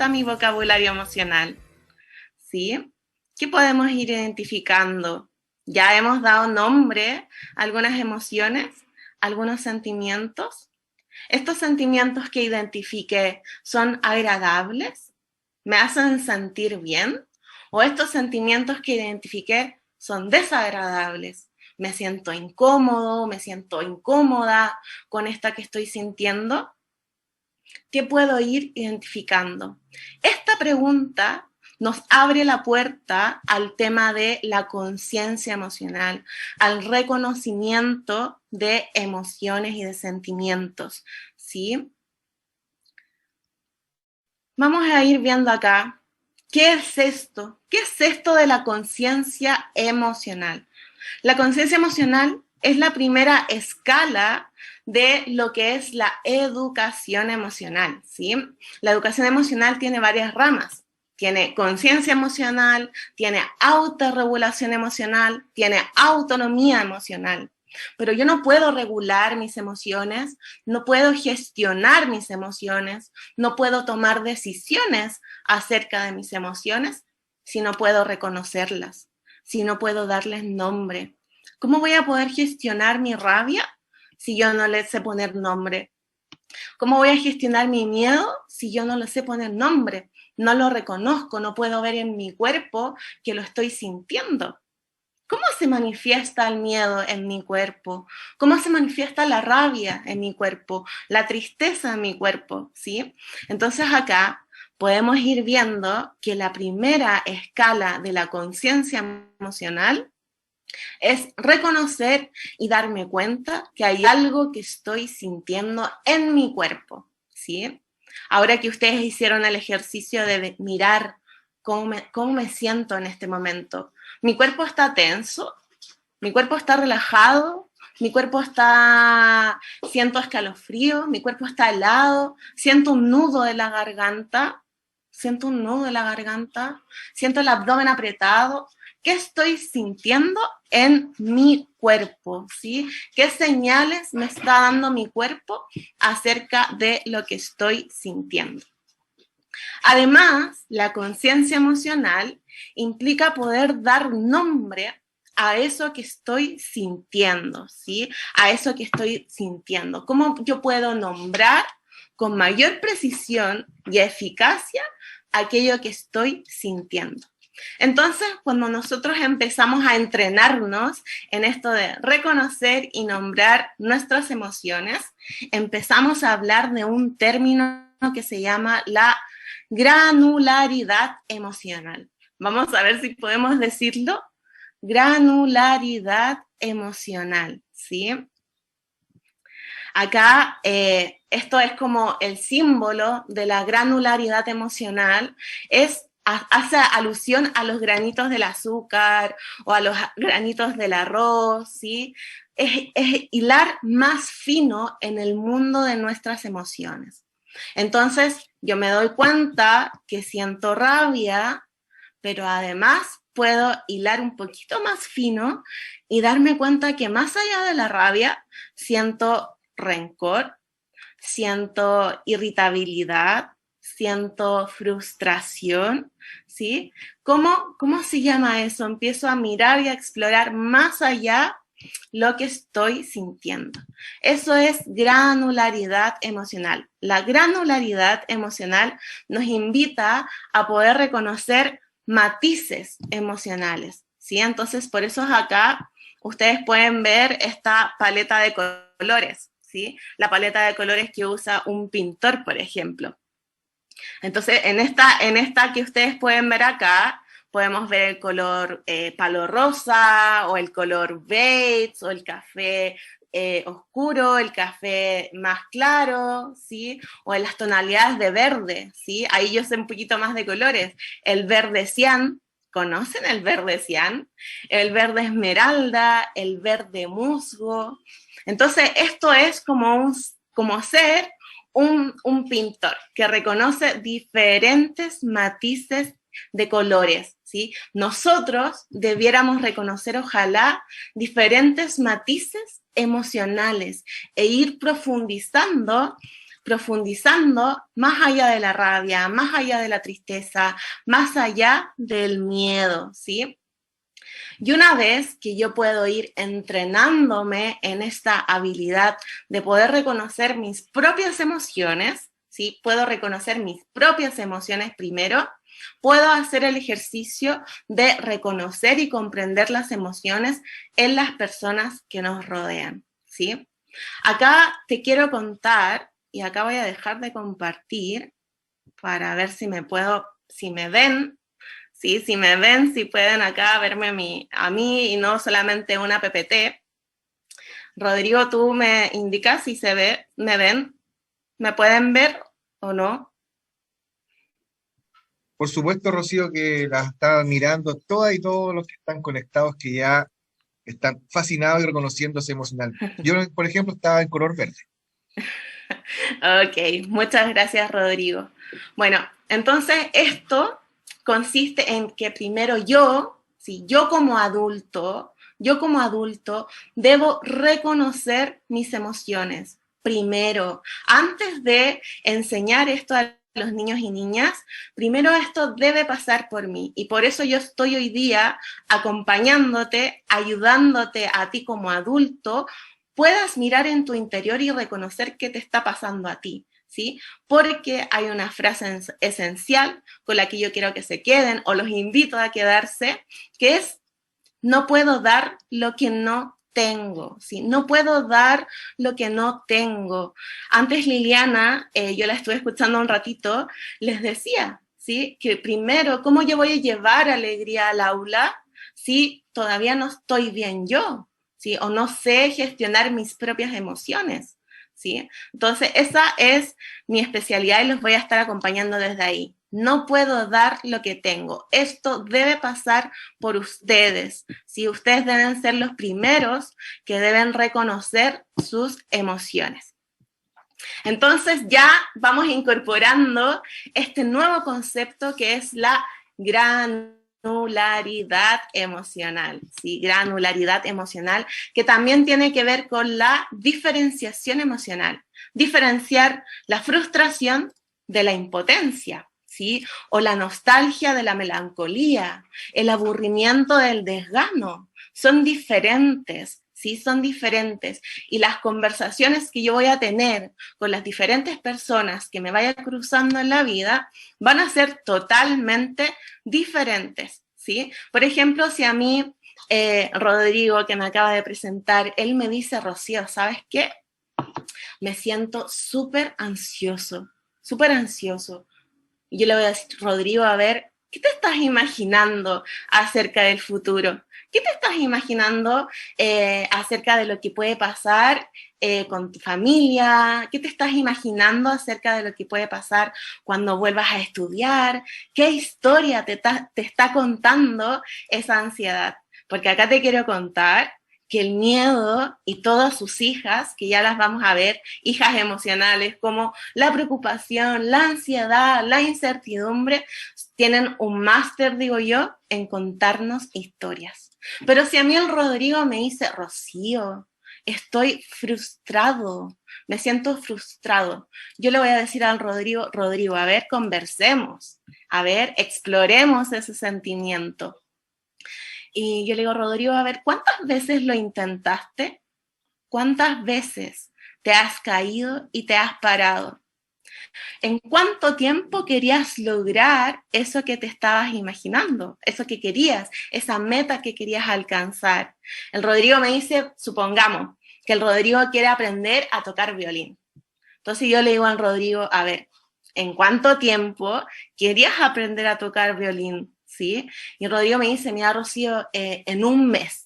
está mi vocabulario emocional? ¿Sí? ¿Qué podemos ir identificando? Ya hemos dado nombre a algunas emociones, algunos sentimientos. ¿Estos sentimientos que identifiqué son agradables? ¿Me hacen sentir bien? ¿O estos sentimientos que identifiqué son desagradables? ¿Me siento incómodo? ¿Me siento incómoda con esta que estoy sintiendo? ¿Qué puedo ir identificando? Esta pregunta nos abre la puerta al tema de la conciencia emocional, al reconocimiento de emociones y de sentimientos, ¿sí? Vamos a ir viendo acá, ¿qué es esto? ¿Qué es esto de la conciencia emocional? La conciencia emocional es la primera escala de lo que es la educación emocional, ¿sí? La educación emocional tiene varias ramas. Tiene conciencia emocional, tiene autorregulación emocional, tiene autonomía emocional. Pero yo no puedo regular mis emociones, no puedo gestionar mis emociones, no puedo tomar decisiones acerca de mis emociones si no puedo reconocerlas, si no puedo darles nombre. ¿Cómo voy a poder gestionar mi rabia si yo no le sé poner nombre? ¿Cómo voy a gestionar mi miedo si yo no le sé poner nombre? No lo reconozco, no puedo ver en mi cuerpo que lo estoy sintiendo. ¿Cómo se manifiesta el miedo en mi cuerpo? ¿Cómo se manifiesta la rabia en mi cuerpo? La tristeza en mi cuerpo, ¿sí? Entonces acá podemos ir viendo que la primera escala de la conciencia emocional es reconocer y darme cuenta que hay algo que estoy sintiendo en mi cuerpo, ¿sí? Ahora que ustedes hicieron el ejercicio de mirar cómo me siento en este momento, mi cuerpo está tenso, mi cuerpo está relajado, mi cuerpo está, siento escalofrío, mi cuerpo está helado, siento un nudo de la garganta, siento el abdomen apretado. ¿Qué estoy sintiendo en mi cuerpo? ¿Sí? ¿Qué señales me está dando mi cuerpo acerca de lo que estoy sintiendo? Además, la conciencia emocional implica poder dar nombre a eso que estoy sintiendo, ¿sí? A eso que estoy sintiendo. ¿Cómo yo puedo nombrar con mayor precisión y eficacia aquello que estoy sintiendo? Entonces, cuando nosotros empezamos a entrenarnos en esto de reconocer y nombrar nuestras emociones, empezamos a hablar de un término que se llama la granularidad emocional. Vamos a ver si podemos decirlo. Granularidad emocional, ¿sí? Acá esto es como el símbolo de la granularidad emocional, hace alusión a los granitos del azúcar o a los granitos del arroz, ¿sí? Es hilar más fino en el mundo de nuestras emociones. Entonces, yo me doy cuenta que siento rabia, pero además puedo hilar un poquito más fino y darme cuenta que más allá de la rabia, siento rencor, siento irritabilidad, siento frustración, ¿sí? ¿Cómo se llama eso? Empiezo a mirar y a explorar más allá lo que estoy sintiendo. Eso es granularidad emocional. La granularidad emocional nos invita a poder reconocer matices emocionales, ¿sí? Entonces, por eso acá ustedes pueden ver esta paleta de colores, ¿sí? La paleta de colores que usa un pintor, por ejemplo. Entonces, en esta que ustedes pueden ver acá, podemos ver el color palo rosa, o el color beige, o el café oscuro, el café más claro, ¿sí? O en las tonalidades de verde, ¿sí? Ahí yo sé un poquito más de colores. El verde cian, ¿conocen el verde cian? El verde esmeralda, el verde musgo. Entonces, esto es como ser un pintor que reconoce diferentes matices de colores, ¿sí? Nosotros debiéramos reconocer, ojalá, diferentes matices emocionales e ir profundizando profundizando más allá de la rabia, más allá de la tristeza, más allá del miedo, ¿sí? Y una vez que yo puedo ir entrenándome en esta habilidad de poder reconocer mis propias emociones, ¿sí? Puedo reconocer mis propias emociones primero, puedo hacer el ejercicio de reconocer y comprender las emociones en las personas que nos rodean, ¿sí? Acá te quiero contar, y acá voy a dejar de compartir para ver si me puedo, si me ven. Sí, si me ven, si pueden acá verme a mí y no solamente una PPT. Rodrigo, tú me indicas si se ve, me ven, me pueden ver o no. Por supuesto, Rocío, que las está mirando todas y todos los que están conectados, que ya están fascinados y reconociéndose emocionalmente. Yo, por ejemplo, estaba en color verde. Ok, muchas gracias, Rodrigo. Bueno, entonces esto consiste en que primero yo, si yo como adulto, debo reconocer mis emociones. Primero, antes de enseñar esto a los niños y niñas, primero esto debe pasar por mí. Y por eso yo estoy hoy día acompañándote, ayudándote a ti como adulto, puedas mirar en tu interior y reconocer qué te está pasando a ti, ¿sí? Porque hay una frase esencial con la que yo quiero que se queden o los invito a quedarse, que es, no puedo dar lo que no tengo, ¿sí? No puedo dar lo que no tengo. Antes Liliana, yo la estuve escuchando un ratito, les decía, ¿sí? Que primero, ¿cómo yo voy a llevar alegría al aula si todavía no estoy bien yo? ¿Sí? O no sé gestionar mis propias emociones, ¿sí? Entonces, esa es mi especialidad y los voy a estar acompañando desde ahí. No puedo dar lo que tengo. Esto debe pasar por ustedes, ¿sí? Ustedes deben ser los primeros que deben reconocer sus emociones. Entonces ya vamos incorporando este nuevo concepto que es la granularidad emocional, ¿sí? Granularidad emocional, que también tiene que ver con la diferenciación emocional. Diferenciar la frustración de la impotencia, ¿sí? O la nostalgia de la melancolía, el aburrimiento del desgano. Son diferentes, ¿sí? Son diferentes. Y las conversaciones que yo voy a tener con las diferentes personas que me vaya cruzando en la vida van a ser totalmente diferentes, ¿sí? Por ejemplo, si a mí, Rodrigo, que me acaba de presentar, él me dice, Rocío, ¿sabes qué? Me siento súper ansioso, súper ansioso. Y yo le voy a decir, Rodrigo, a ver, ¿qué te estás imaginando acerca del futuro? ¿Qué te estás imaginando acerca de lo que puede pasar con tu familia? ¿Qué te estás imaginando acerca de lo que puede pasar cuando vuelvas a estudiar? ¿Qué historia te está contando esa ansiedad? Porque acá te quiero contar que el miedo y todas sus hijas, que ya las vamos a ver, hijas emocionales como la preocupación, la ansiedad, la incertidumbre, tienen un máster, digo yo, en contarnos historias. Pero si a mí el Rodrigo me dice, Rocío, estoy frustrado, me siento frustrado, yo le voy a decir al Rodrigo, Rodrigo, a ver, conversemos, a ver, exploremos ese sentimiento. Y yo le digo, Rodrigo, a ver, ¿cuántas veces lo intentaste? ¿Cuántas veces te has caído y te has parado? ¿En cuánto tiempo querías lograr eso que te estabas imaginando? Eso que querías, esa meta que querías alcanzar. El Rodrigo me dice, supongamos, que el Rodrigo quiere aprender a tocar violín. Entonces yo le digo al Rodrigo, a ver, ¿en cuánto tiempo querías aprender a tocar violín? ¿Sí? Y Rodrigo me dice, mira, Rocío, en un mes.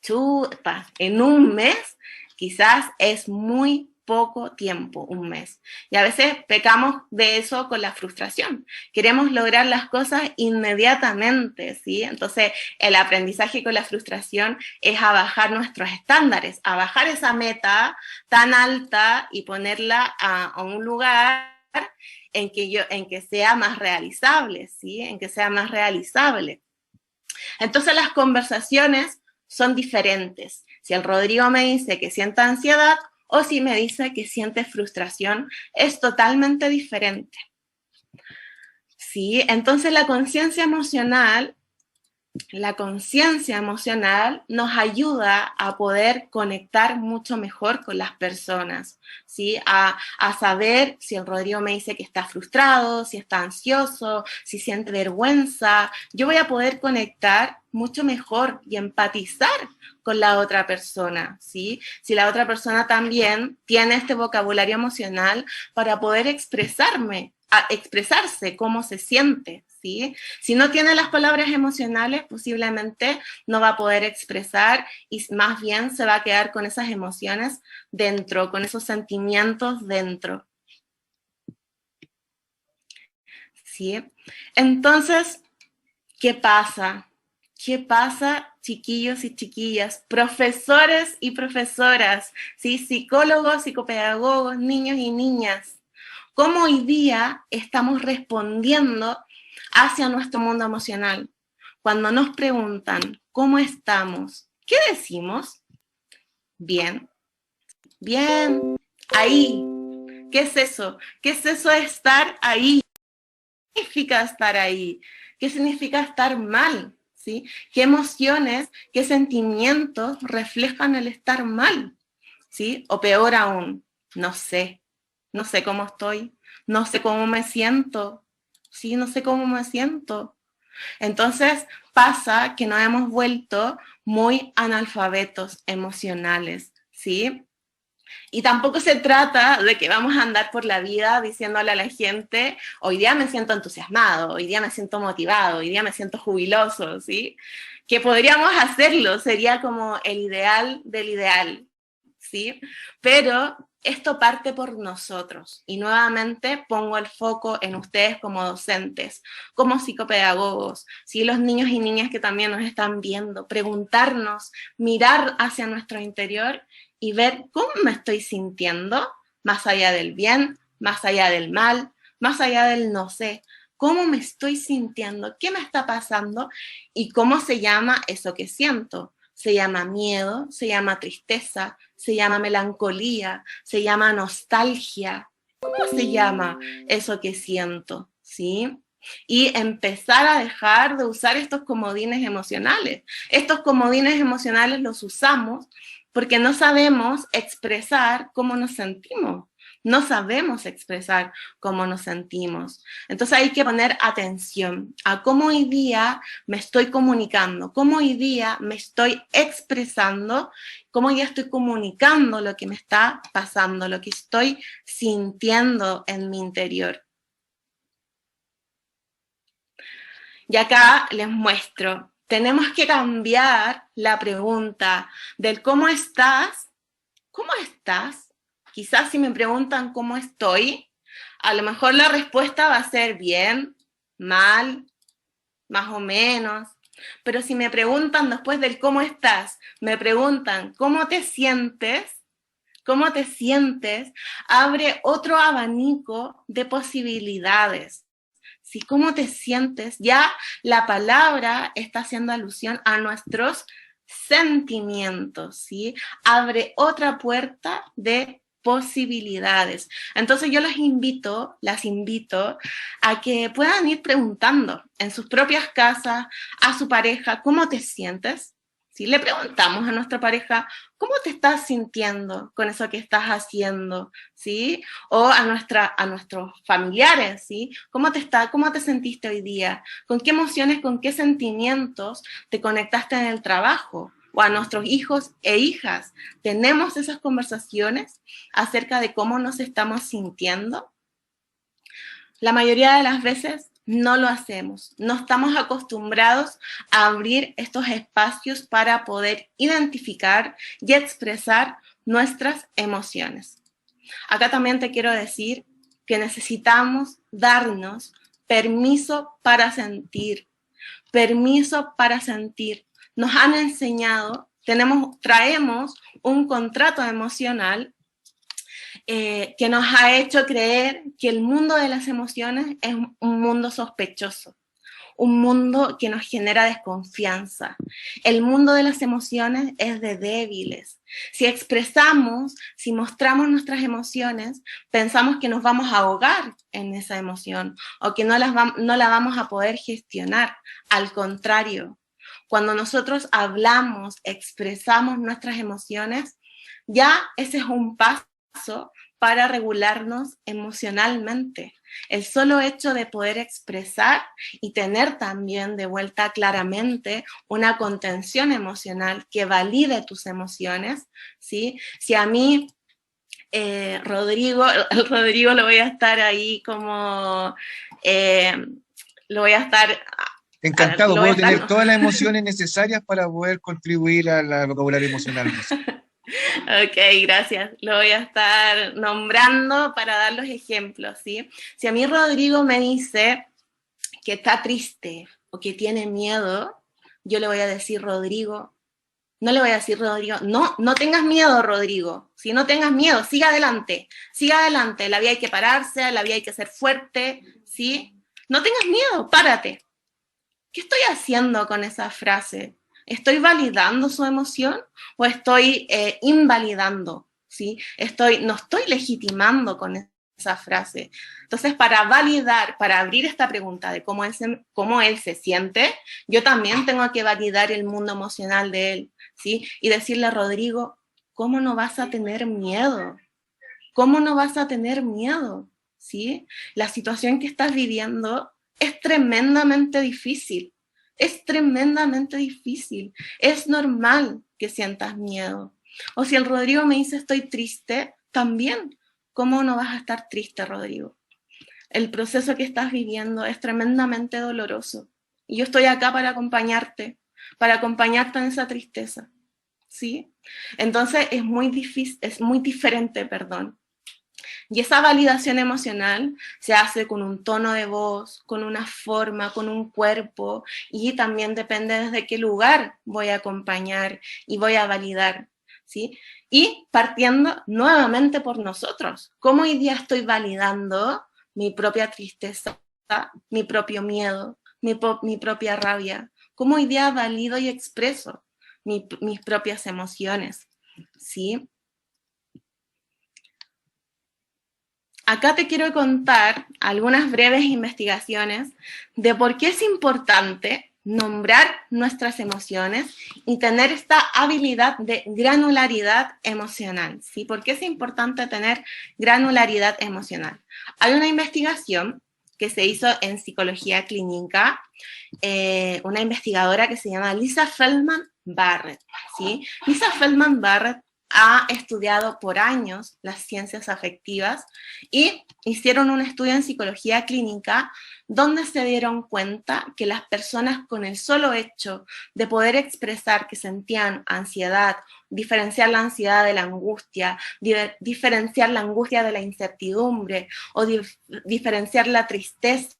Chuta, en un mes quizás es muy poco tiempo, un mes. Y a veces pecamos de eso con la frustración. Queremos lograr las cosas inmediatamente, ¿sí? Entonces, el aprendizaje con la frustración es a bajar nuestros estándares, a bajar esa meta tan alta y ponerla a un lugar en que sea más realizable, ¿sí? En que sea más realizable. Entonces las conversaciones son diferentes. Si el Rodrigo me dice que sienta ansiedad, o si me dice que siente frustración, es totalmente diferente. ¿Sí? Entonces la conciencia emocional nos ayuda a poder conectar mucho mejor con las personas, ¿sí? A saber si el Rodrigo me dice que está frustrado, si está ansioso, si siente vergüenza. Yo voy a poder conectar mucho mejor y empatizar con la otra persona, ¿sí? Si la otra persona también tiene este vocabulario emocional para poder expresarse cómo se siente, ¿sí? Si no tiene las palabras emocionales, posiblemente no va a poder expresar y más bien se va a quedar con esas emociones dentro, con esos sentimientos dentro. ¿Sí? Entonces, ¿qué pasa? ¿Qué pasa, chiquillos y chiquillas, profesores y profesoras, ¿sí? Psicólogos, psicopedagogos, niños y niñas? ¿Cómo hoy día estamos respondiendo hacia nuestro mundo emocional? Cuando nos preguntan, ¿cómo estamos? ¿Qué decimos? Bien, bien, ahí. ¿Qué es eso? ¿Qué es eso de estar ahí? ¿Qué significa estar ahí? ¿Qué significa estar mal? ¿Sí? ¿Qué emociones, qué sentimientos reflejan el estar mal? ¿Sí? O peor aún, no sé cómo estoy, no sé cómo me siento, ¿sí? No sé cómo me siento. Entonces pasa que nos hemos vuelto muy analfabetos emocionales, ¿sí? Y tampoco se trata de que vamos a andar por la vida diciéndole a la gente, hoy día me siento entusiasmado, hoy día me siento motivado, hoy día me siento jubiloso, ¿sí? Que podríamos hacerlo, sería como el ideal del ideal, ¿sí? Pero esto parte por nosotros y nuevamente pongo el foco en ustedes como docentes, como psicopedagogos, ¿sí? Los niños y niñas que también nos están viendo, preguntarnos, mirar hacia nuestro interior y ver cómo me estoy sintiendo, más allá del bien, más allá del mal, más allá del no sé, cómo me estoy sintiendo, qué me está pasando y cómo se llama eso que siento. Se llama miedo, se llama tristeza, se llama melancolía, se llama nostalgia. ¿Cómo se llama eso que siento? ¿Sí? Y empezar a dejar de usar estos comodines emocionales. Estos comodines emocionales los usamos porque no sabemos expresar cómo nos sentimos. No sabemos expresar cómo nos sentimos. Entonces hay que poner atención a cómo hoy día me estoy comunicando, cómo hoy día me estoy expresando, cómo ya estoy comunicando lo que me está pasando, lo que estoy sintiendo en mi interior. Y acá les muestro, tenemos que cambiar la pregunta del ¿cómo estás? ¿Cómo estás? Quizás si me preguntan cómo estoy, a lo mejor la respuesta va a ser bien, mal, más o menos. Pero si me preguntan después del cómo estás, me preguntan cómo te sientes, abre otro abanico de posibilidades. Si cómo te sientes, ya la palabra está haciendo alusión a nuestros sentimientos, ¿sí? Abre otra puerta de posibilidades. Entonces yo las invito a que puedan ir preguntando en sus propias casas a su pareja, ¿cómo te sientes? Si le preguntamos a nuestra pareja, ¿cómo te estás sintiendo con eso que estás haciendo? ¿Sí? O a nuestros familiares, ¿sí? ¿Cómo te sentiste hoy día? ¿Con qué emociones, con qué sentimientos te conectaste en el trabajo? O a nuestros hijos e hijas, ¿tenemos esas conversaciones acerca de cómo nos estamos sintiendo? La mayoría de las veces no lo hacemos. No estamos acostumbrados a abrir estos espacios para poder identificar y expresar nuestras emociones. Acá también te quiero decir que necesitamos darnos permiso para sentir. Permiso para sentir. Nos han enseñado, traemos un contrato emocional que nos ha hecho creer que el mundo de las emociones es un mundo sospechoso, un mundo que nos genera desconfianza. El mundo de las emociones es de débiles. Si expresamos, si mostramos nuestras emociones, pensamos que nos vamos a ahogar en esa emoción o que no la vamos a poder gestionar. Al contrario, cuando nosotros hablamos, expresamos nuestras emociones, ya ese es un paso para regularnos emocionalmente. El solo hecho de poder expresar y tener también de vuelta claramente una contención emocional que valide tus emociones, ¿sí? Si a mí, Rodrigo lo voy a estar ahí como, lo voy a estar... Encantado, puedo tener todas las emociones necesarias para poder contribuir al vocabulario emocional, Rosa. Ok, gracias. Lo voy a estar nombrando para dar los ejemplos, ¿sí? Si a mí Rodrigo me dice que está triste o que tiene miedo, yo le voy a decir, Rodrigo, no le voy a decir, Rodrigo, no tengas miedo, Rodrigo. Si no tengas miedo, siga adelante, la vida hay que pararse, la vida hay que ser fuerte, ¿sí? No tengas miedo, párate. ¿Qué estoy haciendo con esa frase? ¿Estoy validando su emoción o estoy invalidando? ¿Sí? No estoy legitimando con esa frase. Entonces, para validar, para abrir esta pregunta de cómo él se siente, yo también tengo que validar el mundo emocional de él, ¿sí? Y decirle a Rodrigo, ¿cómo no vas a tener miedo? ¿Cómo no vas a tener miedo? ¿Sí? La situación que estás viviendo es tremendamente difícil. Es tremendamente difícil. Es normal que sientas miedo. O si el Rodrigo me dice estoy triste, también. ¿Cómo no vas a estar triste, Rodrigo? El proceso que estás viviendo es tremendamente doloroso. Y yo estoy acá para acompañarte en esa tristeza. ¿Sí? Entonces es muy difícil, es muy diferente, perdón. Y esa validación emocional se hace con un tono de voz, con una forma, con un cuerpo, y también depende desde qué lugar voy a acompañar y voy a validar, ¿sí? Y partiendo nuevamente por nosotros. ¿Cómo hoy día estoy validando mi propia tristeza, mi propio miedo, mi propia rabia? ¿Cómo hoy día valido y expreso mis propias emociones? ¿Sí? Acá te quiero contar algunas breves investigaciones de por qué es importante nombrar nuestras emociones y tener esta habilidad de granularidad emocional, ¿sí? ¿Por qué es importante tener granularidad emocional? Hay una investigación que se hizo en psicología clínica, una investigadora que se llama Lisa Feldman Barrett, ¿sí? Lisa Feldman Barrett ha estudiado por años las ciencias afectivas y hicieron un estudio en psicología clínica donde se dieron cuenta que las personas con el solo hecho de poder expresar que sentían ansiedad, diferenciar la ansiedad de la angustia, diferenciar la angustia de la incertidumbre o diferenciar la tristeza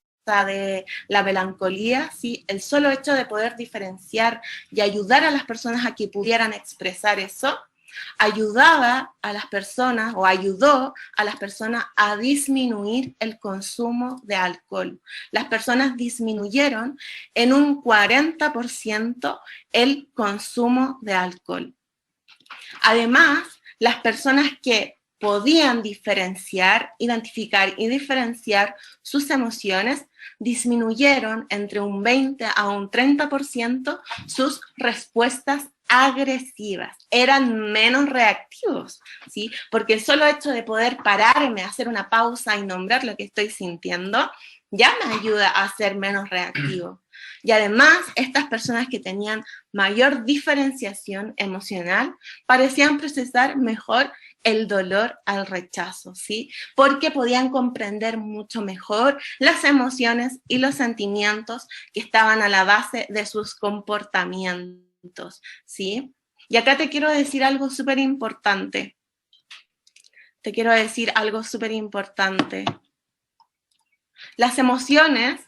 de la melancolía, ¿sí? El solo hecho de poder diferenciar y ayudar a las personas a que pudieran expresar eso, ayudaba a las personas o ayudó a las personas a disminuir el consumo de alcohol. Las personas disminuyeron en un 40% el consumo de alcohol. Además, las personas que podían identificar y diferenciar sus emociones, disminuyeron entre un 20 a un 30% sus respuestas agresivas, eran menos reactivos, ¿sí? Porque el solo hecho de poder pararme, hacer una pausa y nombrar lo que estoy sintiendo, ya me ayuda a ser menos reactivo. Y además, estas personas que tenían mayor diferenciación emocional parecían procesar mejor el dolor al rechazo, ¿sí? Porque podían comprender mucho mejor las emociones y los sentimientos que estaban a la base de sus comportamientos, ¿sí? Y acá te quiero decir algo súper importante. Las emociones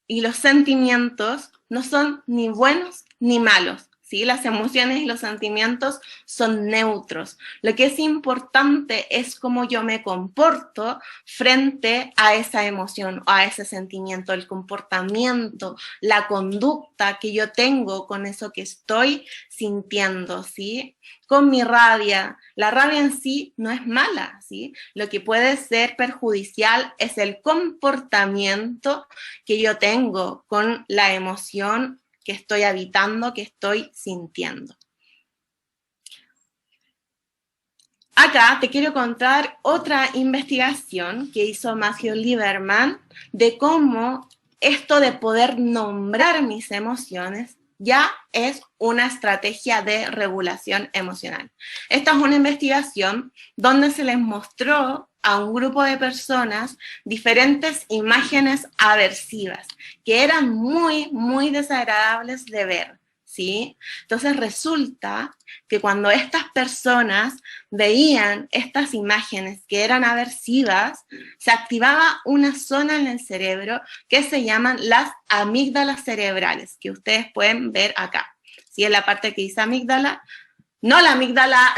y los sentimientos no son ni buenos ni malos, ¿sí? Las emociones y los sentimientos son neutros. Lo que es importante es cómo yo me comporto frente a esa emoción o a ese sentimiento, el comportamiento, la conducta que yo tengo con eso que estoy sintiendo, ¿sí? Con mi rabia. La rabia en sí no es mala, ¿sí? Lo que puede ser perjudicial es el comportamiento que yo tengo con la emoción que estoy habitando, que estoy sintiendo. Acá te quiero contar otra investigación que hizo Matthew Lieberman de cómo esto de poder nombrar mis emociones ya es una estrategia de regulación emocional. Esta es una investigación donde se les mostró a un grupo de personas diferentes imágenes aversivas que eran muy desagradables de ver, ¿sí? Entonces resulta que cuando estas personas veían estas imágenes que eran aversivas, se activaba una zona en el cerebro que se llaman las amígdalas cerebrales, que ustedes pueden ver acá. ¿Sí? En la parte que dice amígdala, no la amígdala,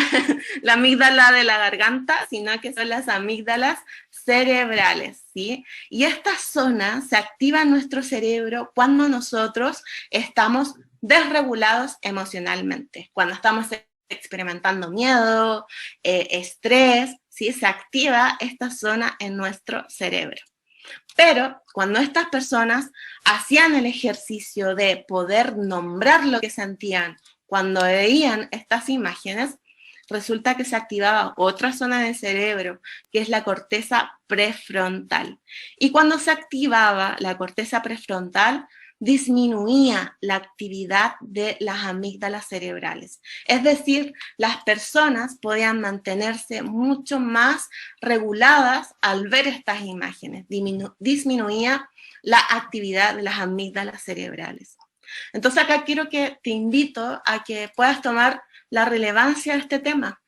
la amígdala de la garganta, sino que son las amígdalas cerebrales, ¿sí? Y esta zona se activa en nuestro cerebro cuando nosotros estamos desregulados emocionalmente, cuando estamos experimentando miedo, estrés, ¿sí? Se activa esta zona en nuestro cerebro. Pero cuando estas personas hacían el ejercicio de poder nombrar lo que sentían cuando veían estas imágenes, resulta que se activaba otra zona del cerebro, que es la corteza prefrontal. Y cuando se activaba la corteza prefrontal, disminuía la actividad de las amígdalas cerebrales. Es decir, las personas podían mantenerse mucho más reguladas al ver estas imágenes. Disminuía la actividad de las amígdalas cerebrales. Entonces acá quiero que te invito a que puedas tomar la relevancia de este tema,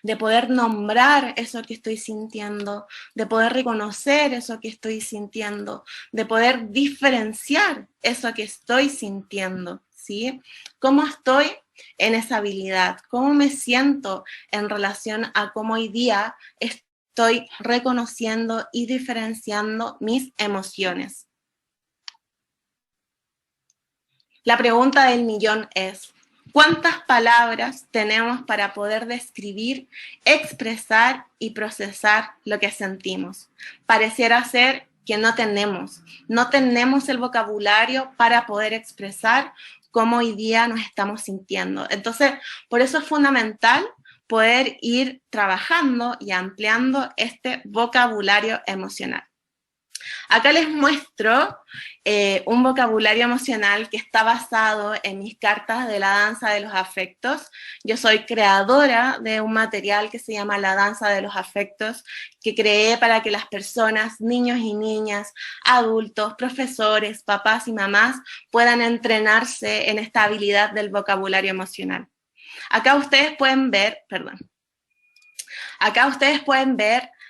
de poder nombrar eso que estoy sintiendo, de poder reconocer eso que estoy sintiendo, de poder diferenciar eso que estoy sintiendo, ¿sí? ¿Cómo estoy en esa habilidad? ¿Cómo me siento en relación a cómo hoy día estoy reconociendo y diferenciando mis emociones? La pregunta del millón es, ¿cuántas palabras tenemos para poder describir, expresar y procesar lo que sentimos? Pareciera ser que no tenemos el vocabulario para poder expresar cómo hoy día nos estamos sintiendo. Entonces, por eso es fundamental poder ir trabajando y ampliando este vocabulario emocional. Acá les muestro un vocabulario emocional que está basado en mis cartas de la danza de los afectos. Yo soy creadora de un material que se llama La Danza de los Afectos, que creé para que las personas, niños y niñas, adultos, profesores, papás y mamás puedan entrenarse en esta habilidad del vocabulario emocional. Acá ustedes pueden ver,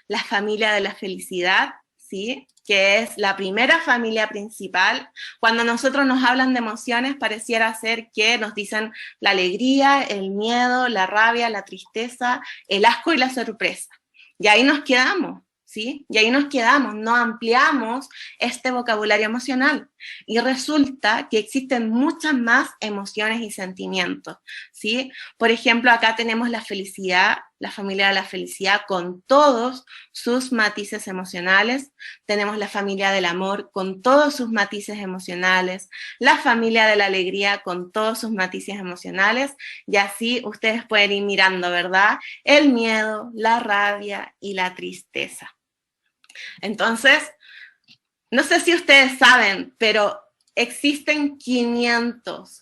la familia de la felicidad, ¿sí? Que es la primera familia principal. Cuando nosotros nos hablan de emociones, pareciera ser que nos dicen la alegría, el miedo, la rabia, la tristeza, el asco y la sorpresa. Y ahí nos quedamos, ¿sí? Y ahí nos quedamos, no ampliamos este vocabulario emocional. Y resulta que existen muchas más emociones y sentimientos, ¿sí? Por ejemplo, acá tenemos la felicidad, la familia de la felicidad con todos sus matices emocionales. Tenemos la familia del amor con todos sus matices emocionales. La familia de la alegría con todos sus matices emocionales. Y así ustedes pueden ir mirando, ¿verdad? El miedo, la rabia y la tristeza. Entonces, no sé si ustedes saben, pero existen 500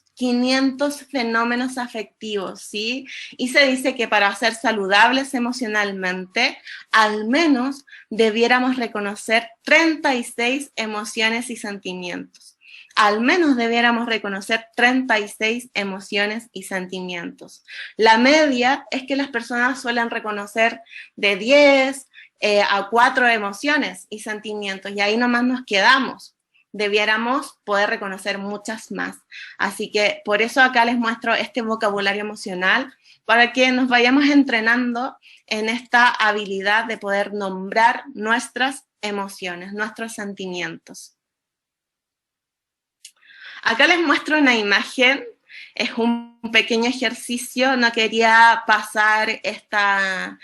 fenómenos afectivos, ¿sí? Y se dice que para ser saludables emocionalmente, al menos debiéramos reconocer 36 emociones y sentimientos. Al menos debiéramos reconocer 36 emociones y sentimientos. La media es que las personas suelen reconocer de 10 a 4 emociones y sentimientos, y ahí nomás nos quedamos. debiéramos poder reconocer muchas más. Así que por eso acá les muestro este vocabulario emocional, para que nos vayamos entrenando en esta habilidad de poder nombrar nuestras emociones, nuestros sentimientos. Acá les muestro una imagen, es un pequeño ejercicio, no quería pasar esta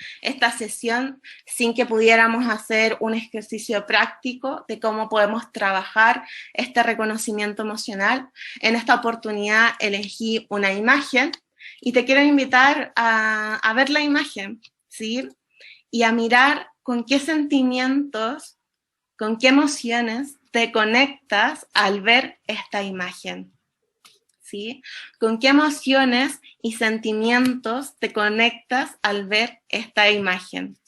sesión sin que pudiéramos hacer un ejercicio práctico de cómo podemos trabajar este reconocimiento emocional. En esta oportunidad elegí una imagen y te quiero invitar a ver la imagen, ¿sí? Y a mirar con qué sentimientos, con qué emociones te conectas al ver esta imagen, ¿sí? ¿Con qué emociones y sentimientos te conectas al ver esta imagen?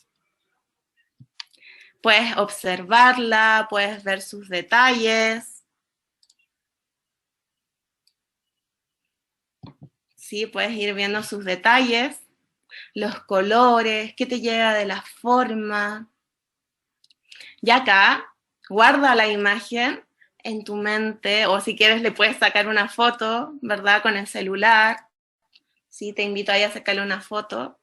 Puedes observarla, puedes ver sus detalles, ¿sí? Puedes ir viendo sus detalles, los colores, qué te llega de la forma. Y acá, guarda la imagen en tu mente, o si quieres le puedes sacar una foto, ¿verdad? Con el celular. Sí, te invito ahí a sacarle una foto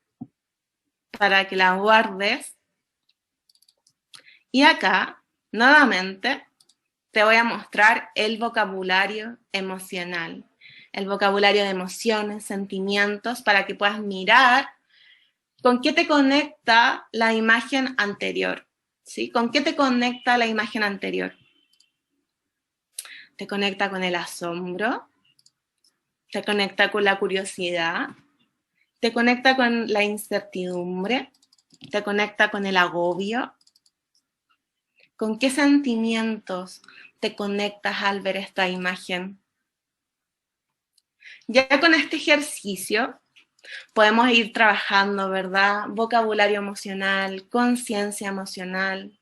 para que la guardes. Y acá, nuevamente, te voy a mostrar el vocabulario emocional. El vocabulario de emociones, sentimientos, para que puedas mirar con qué te conecta la imagen anterior. ¿Sí? ¿Con qué te conecta la imagen anterior? Te conecta con el asombro, te conecta con la curiosidad, te conecta con la incertidumbre, te conecta con el agobio. ¿Con qué sentimientos te conectas al ver esta imagen? Ya con este ejercicio podemos ir trabajando, ¿verdad? Vocabulario emocional, conciencia emocional.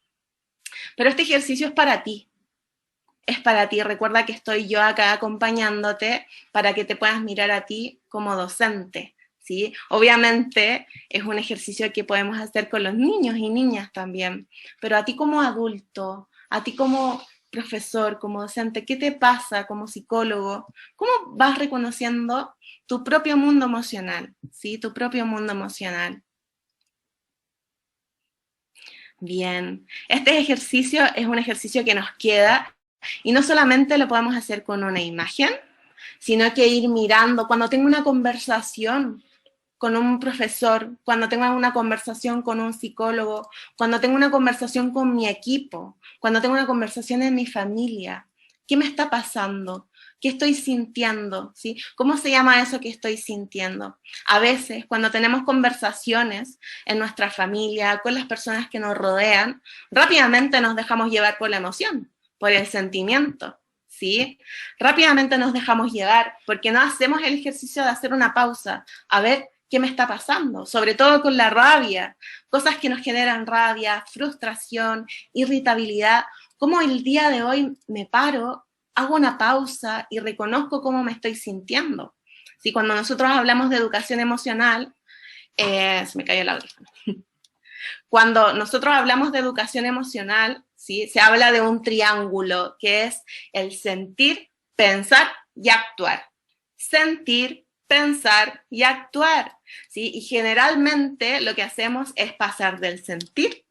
Pero este ejercicio es para ti. Es para ti. Recuerda que estoy yo acá acompañándote para que te puedas mirar a ti como docente, ¿sí? Obviamente es un ejercicio que podemos hacer con los niños y niñas también, pero a ti como adulto, a ti como profesor, como docente, ¿qué te pasa como psicólogo? ¿Cómo vas reconociendo tu propio mundo emocional, ¿sí? Tu propio mundo emocional. Bien, este ejercicio es un ejercicio que nos queda y no solamente lo podemos hacer con una imagen, sino que ir mirando cuando tengo una conversación con un profesor, cuando tengo una conversación con un psicólogo, cuando tengo una conversación con mi equipo, cuando tengo una conversación en mi familia. ¿Qué me está pasando? ¿Qué estoy sintiendo? ¿Sí? ¿Cómo se llama eso que estoy sintiendo? A veces, cuando tenemos conversaciones en nuestra familia, con las personas que nos rodean, rápidamente nos dejamos llevar por la emoción, por el sentimiento, ¿sí? Rápidamente nos dejamos llevar porque no hacemos el ejercicio de hacer una pausa, a ver qué me está pasando, sobre todo con la rabia, cosas que nos generan rabia, frustración, irritabilidad. ¿Cómo el día de hoy me paro, hago una pausa y reconozco cómo me estoy sintiendo? ¿Sí? Cuando nosotros hablamos de educación emocional, se me cayó el audífono. Cuando nosotros hablamos de educación emocional, ¿sí? Se habla de un triángulo que es el sentir, pensar y actuar. Sentir, pensar y actuar, ¿sí? Y generalmente lo que hacemos es pasar del sentir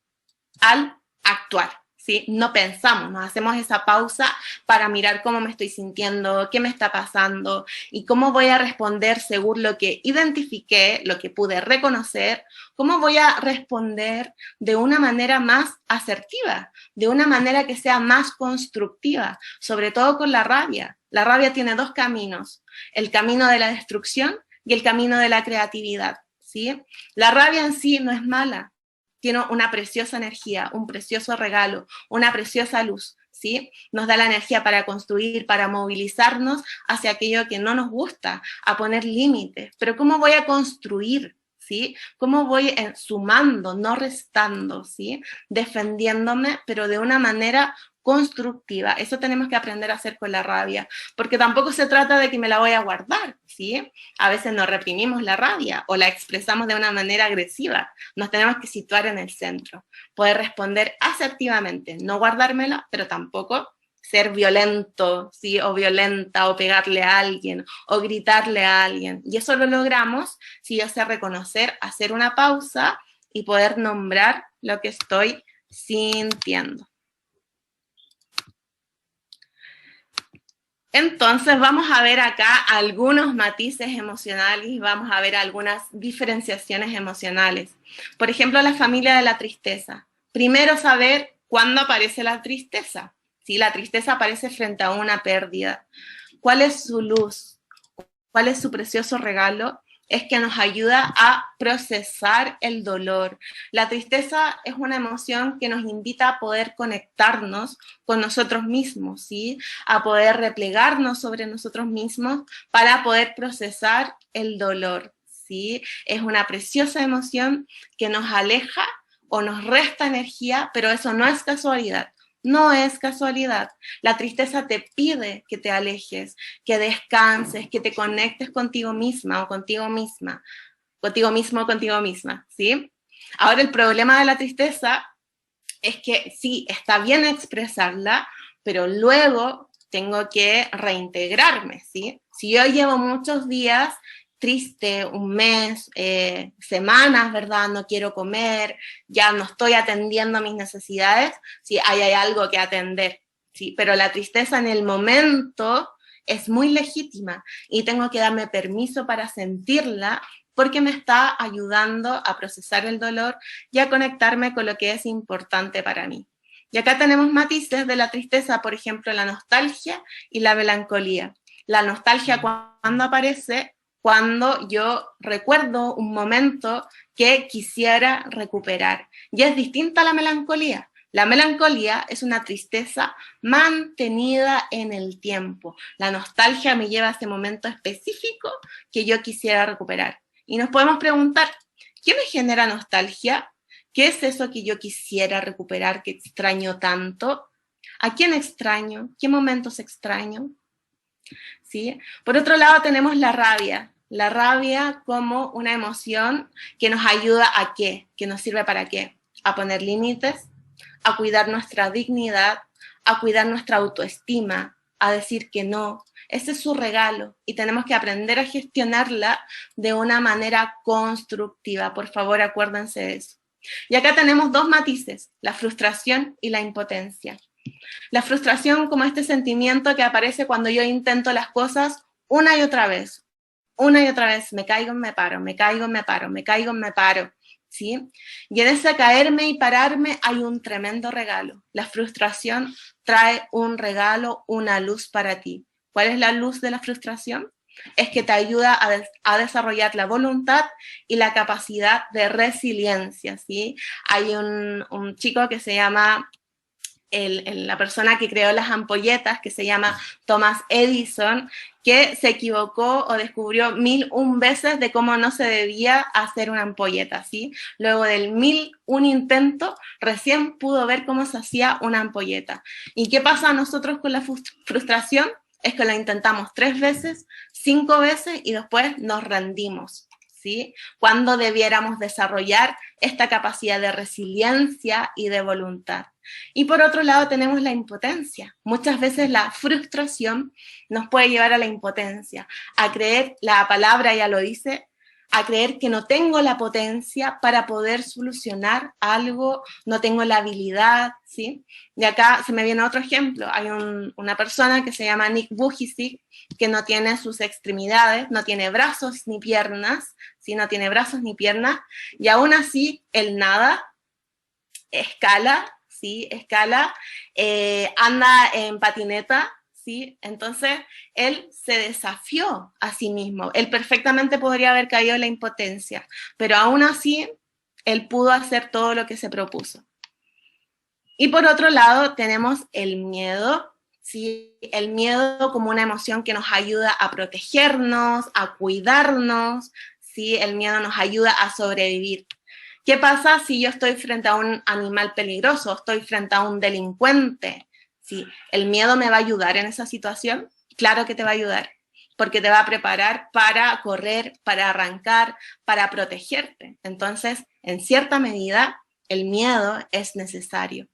al actuar, ¿sí? No pensamos, nos hacemos esa pausa para mirar cómo me estoy sintiendo, qué me está pasando y cómo voy a responder según lo que identifiqué, lo que pude reconocer, cómo voy a responder de una manera más asertiva, de una manera que sea más constructiva, sobre todo con la rabia. La rabia tiene dos caminos, el camino de la destrucción y el camino de la creatividad, ¿sí? La rabia en sí no es mala, tiene una preciosa energía, un precioso regalo, una preciosa luz, ¿sí? Nos da la energía para construir, para movilizarnos hacia aquello que no nos gusta, a poner límites. Pero ¿cómo voy a construir? ¿Sí? ¿Cómo voy sumando, no restando, ¿sí? Defendiéndome, pero de una manera constructiva? Eso tenemos que aprender a hacer con la rabia, porque tampoco se trata de que me la voy a guardar, ¿sí? A veces nos reprimimos la rabia o la expresamos de una manera agresiva. Nos tenemos que situar en el centro, poder responder asertivamente, no guardármela, pero tampoco ser violento, ¿sí? O violenta, o pegarle a alguien, o gritarle a alguien. Y eso lo logramos si yo sé reconocer, hacer una pausa y poder nombrar lo que estoy sintiendo. Entonces vamos a ver acá algunos matices emocionales y vamos a ver algunas diferenciaciones emocionales. Por ejemplo, la familia de la tristeza. Primero saber cuándo aparece la tristeza. ¿Sí? La tristeza aparece frente a una pérdida. ¿Cuál es su luz? ¿Cuál es su precioso regalo? Es que nos ayuda a procesar el dolor. La tristeza es una emoción que nos invita a poder conectarnos con nosotros mismos, ¿sí? A poder replegarnos sobre nosotros mismos para poder procesar el dolor, ¿sí? Es una preciosa emoción que nos aleja o nos resta energía, pero eso no es casualidad. No es casualidad. La tristeza te pide que te alejes, que descanses, que te conectes contigo misma o contigo misma, contigo mismo o contigo misma, ¿sí? Ahora el problema de la tristeza es que sí, está bien expresarla, pero luego tengo que reintegrarme, ¿sí? Si yo llevo muchos días triste, un mes, semanas, ¿verdad? No quiero comer, ya no estoy atendiendo mis necesidades, sí, hay algo que atender, ¿sí? Pero la tristeza en el momento es muy legítima y tengo que darme permiso para sentirla porque me está ayudando a procesar el dolor y a conectarme con lo que es importante para mí. Y acá tenemos matices de la tristeza, por ejemplo, la nostalgia y la melancolía. La nostalgia cuando aparece, cuando yo recuerdo un momento que quisiera recuperar. Y es distinta a la melancolía. La melancolía es una tristeza mantenida en el tiempo. La nostalgia me lleva a ese momento específico que yo quisiera recuperar. Y nos podemos preguntar, ¿qué me genera nostalgia? ¿Qué es eso que yo quisiera recuperar, que extraño tanto? ¿A quién extraño? ¿Qué momentos extraño? ¿Sí? Por otro lado tenemos la rabia. La rabia como una emoción que nos ayuda a qué, que nos sirve para qué, a poner límites, a cuidar nuestra dignidad, a cuidar nuestra autoestima, a decir que no. Ese es su regalo y tenemos que aprender a gestionarla de una manera constructiva. Por favor, acuérdense de eso. Y acá tenemos dos matices, la frustración y la impotencia. La frustración como este sentimiento que aparece cuando yo intento las cosas una y otra vez, me caigo, me paro, me caigo, me paro, me caigo, me paro, ¿sí? Y en ese caerme y pararme hay un tremendo regalo. La frustración trae un regalo, una luz para ti. ¿Cuál es la luz de la frustración? Es que te ayuda a desarrollar la voluntad y la capacidad de resiliencia, ¿sí? Hay un chico que se llama la persona que creó las ampolletas, que se llama Thomas Edison, que se equivocó o descubrió 1001 veces de cómo no se debía hacer una ampolleta, ¿sí? Luego del 1001 intento, recién pudo ver cómo se hacía una ampolleta. ¿Y qué pasa a nosotros con la frustración? Es que la intentamos 3 veces, 5 veces y después nos rendimos, ¿sí? Cuando debiéramos desarrollar esta capacidad de resiliencia y de voluntad. Y por otro lado tenemos la impotencia. Muchas veces la frustración nos puede llevar a la impotencia, a creer, la palabra ya lo dice, a creer que no tengo la potencia para poder solucionar algo, no tengo la habilidad, ¿sí? Y acá se me viene otro ejemplo. Hay una persona que se llama Nick Vujicic, que no tiene sus extremidades, no tiene brazos ni piernas, ¿sí? No tiene brazos ni piernas, y aún así él nada, escala, ¿sí? Escala, anda en patineta, ¿sí? Entonces, él se desafió a sí mismo. Él perfectamente podría haber caído en la impotencia, pero aún así, él pudo hacer todo lo que se propuso. Y por otro lado, tenemos el miedo, ¿sí? El miedo como una emoción que nos ayuda a protegernos, a cuidarnos, ¿sí? El miedo nos ayuda a sobrevivir. ¿Qué pasa si yo estoy frente a un animal peligroso, estoy frente a un delincuente? ¿Sí? ¿El miedo me va a ayudar en esa situación? Claro que te va a ayudar, porque te va a preparar para correr, para arrancar, para protegerte. Entonces, en cierta medida, el miedo es necesario.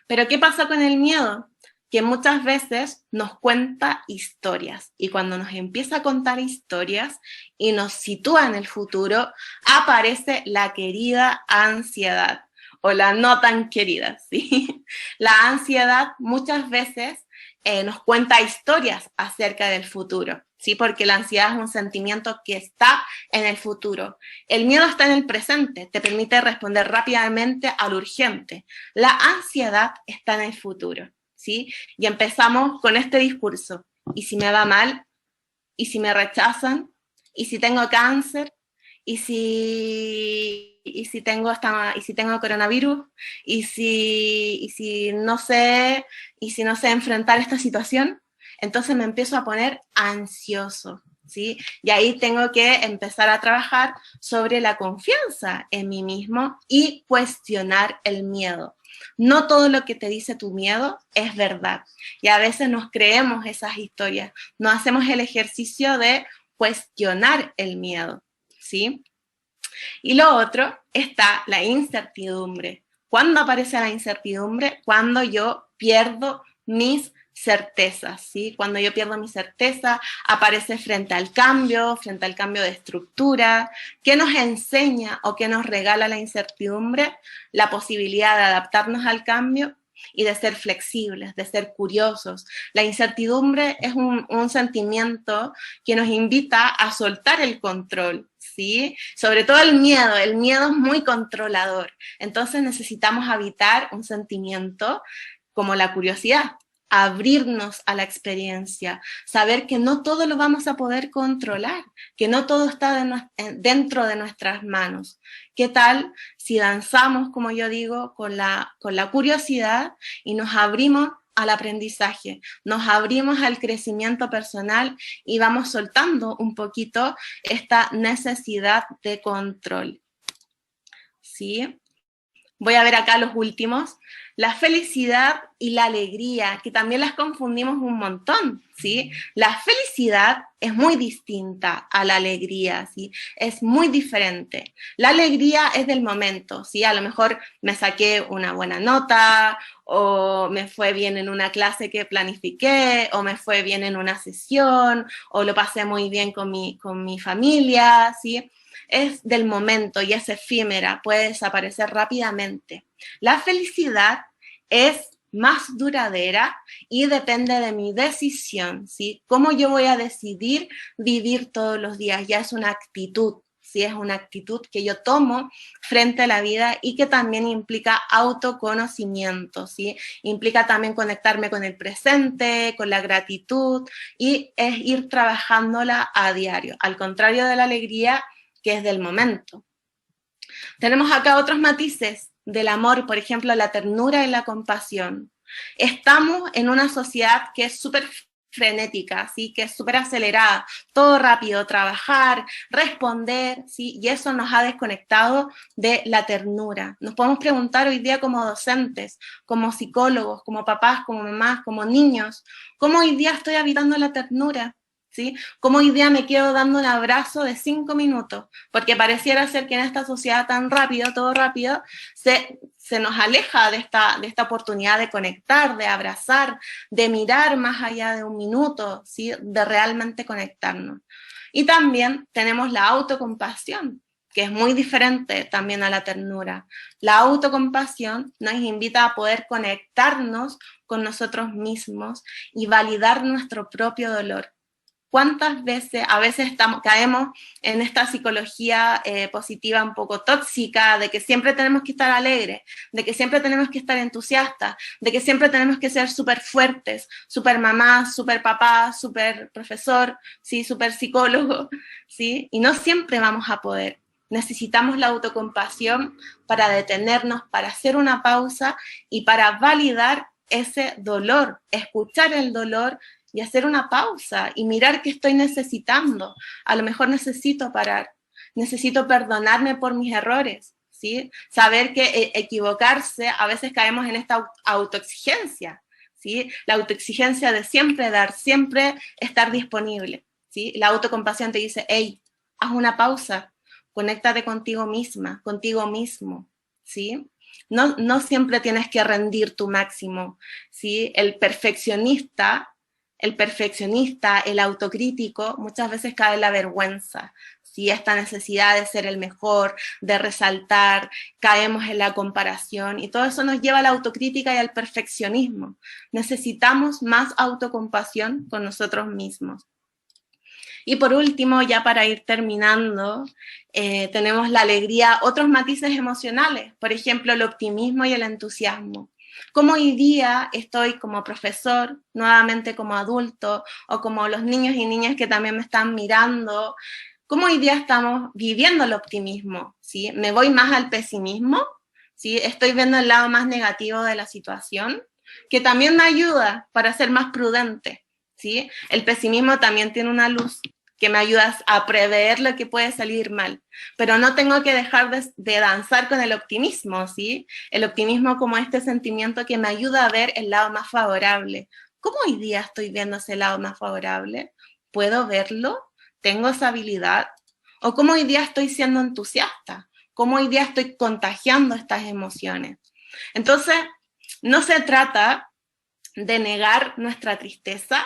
Pero ¿qué pasa con el miedo? que muchas veces nos cuenta historias, y cuando nos empieza a contar historias y nos sitúa en el futuro, aparece la querida ansiedad, o la no tan querida, ¿sí? La ansiedad muchas veces nos cuenta historias acerca del futuro, ¿sí? Porque la ansiedad es un sentimiento que está en el futuro. El miedo está en el presente, te permite responder rápidamente a lo urgente. La ansiedad está en el futuro, ¿sí? Y empezamos con este discurso. ¿Y si me va mal? ¿Y si me rechazan? ¿Y si tengo cáncer? ¿Y si tengo coronavirus? ¿Y si no sé enfrentar esta situación? Entonces me empiezo a poner ansioso, ¿sí? Y ahí tengo que empezar a trabajar sobre la confianza en mí mismo y cuestionar el miedo. No todo lo que te dice tu miedo es verdad. Y a veces nos creemos esas historias. No hacemos el ejercicio de cuestionar el miedo, ¿sí? Y lo otro está la incertidumbre. ¿Cuándo aparece la incertidumbre? Cuando yo pierdo mis certezas, ¿sí? Cuando yo pierdo mi certeza, aparece frente al cambio de estructura. ¿Qué nos enseña o qué nos regala la incertidumbre? La posibilidad de adaptarnos al cambio y de ser flexibles, de ser curiosos. La incertidumbre es un sentimiento que nos invita a soltar el control, ¿sí? Sobre todo el miedo es muy controlador. Entonces necesitamos habitar un sentimiento como la curiosidad, abrirnos a la experiencia, saber que no todo lo vamos a poder controlar, que no todo está dentro de nuestras manos. ¿Qué tal si danzamos, como yo digo, con la curiosidad y nos abrimos al aprendizaje, nos abrimos al crecimiento personal y vamos soltando un poquito esta necesidad de control? ¿Sí? Voy a ver acá los últimos. La felicidad y la alegría, que también las confundimos un montón, ¿sí? La felicidad es muy distinta a la alegría, ¿sí? Es muy diferente. La alegría es del momento, ¿sí? A lo mejor me saqué una buena nota, o me fue bien en una clase que planifiqué, o me fue bien en una sesión, o lo pasé muy bien con mi familia, ¿sí? Es del momento y es efímera, puede desaparecer rápidamente. La felicidad es más duradera y depende de mi decisión, ¿sí? Cómo yo voy a decidir vivir todos los días, ya es una actitud, ¿sí? Es una actitud que yo tomo frente a la vida y que también implica autoconocimiento, ¿sí? Implica también conectarme con el presente, con la gratitud, y es ir trabajándola a diario, al contrario de la alegría, que es del momento. Tenemos acá otros matices del amor, por ejemplo, la ternura y la compasión. Estamos en una sociedad que es súper frenética, ¿sí? Que es súper acelerada, todo rápido, trabajar, responder, ¿sí? Y eso nos ha desconectado de la ternura. Nos podemos preguntar hoy día como docentes, como psicólogos, como papás, como mamás, como niños, ¿cómo hoy día estoy habitando la ternura? ¿Sí? Como hoy día me quedo dando un abrazo de 5 minutos, porque pareciera ser que en esta sociedad tan rápido, todo rápido, se nos aleja de esta oportunidad de conectar, de abrazar, de mirar más allá de un minuto, ¿sí? De realmente conectarnos. Y también tenemos la autocompasión, que es muy diferente también a la ternura. La autocompasión nos invita a poder conectarnos con nosotros mismos y validar nuestro propio dolor. ¿Cuántas veces, a veces caemos en esta psicología positiva un poco tóxica, de que siempre tenemos que estar alegres, de que siempre tenemos que estar entusiastas, de que siempre tenemos que ser súper fuertes, súper mamá, súper papá, súper profesor, ¿sí? Súper psicólogo, ¿sí? Y no siempre vamos a poder. Necesitamos la autocompasión para detenernos, para hacer una pausa y para validar ese dolor, escuchar el dolor y hacer una pausa y mirar qué estoy necesitando. A lo mejor necesito parar, necesito perdonarme por mis errores, ¿sí? Saber que equivocarse, a veces caemos en esta autoexigencia, ¿sí? La autoexigencia de siempre dar, siempre estar disponible, ¿sí? La autocompasión te dice, hey, haz una pausa, conéctate contigo misma, contigo mismo, ¿sí? No siempre tienes que rendir tu máximo, ¿sí? El perfeccionista, el autocrítico, muchas veces cae en la vergüenza, ¿sí? Esta necesidad de ser el mejor, de resaltar, caemos en la comparación y todo eso nos lleva a la autocrítica y al perfeccionismo. Necesitamos más autocompasión con nosotros mismos. Y por último, ya para ir terminando, tenemos la alegría, otros matices emocionales, por ejemplo, el optimismo y el entusiasmo. Como hoy día estoy como profesor, nuevamente como adulto, o como los niños y niñas que también me están mirando, cómo hoy día estamos viviendo el optimismo, ¿sí? ¿Me voy más al pesimismo? ¿Sí? Estoy viendo el lado más negativo de la situación, que también me ayuda para ser más prudente, ¿sí? El pesimismo también tiene una luz que me ayuda a prever lo que puede salir mal, pero no tengo que dejar de danzar con el optimismo, ¿sí? El optimismo como este sentimiento que me ayuda a ver el lado más favorable. ¿Cómo hoy día estoy viendo ese lado más favorable? ¿Puedo verlo? ¿Tengo esa habilidad? ¿O cómo hoy día estoy siendo entusiasta? ¿Cómo hoy día estoy contagiando estas emociones? Entonces, no se trata de negar nuestra tristeza,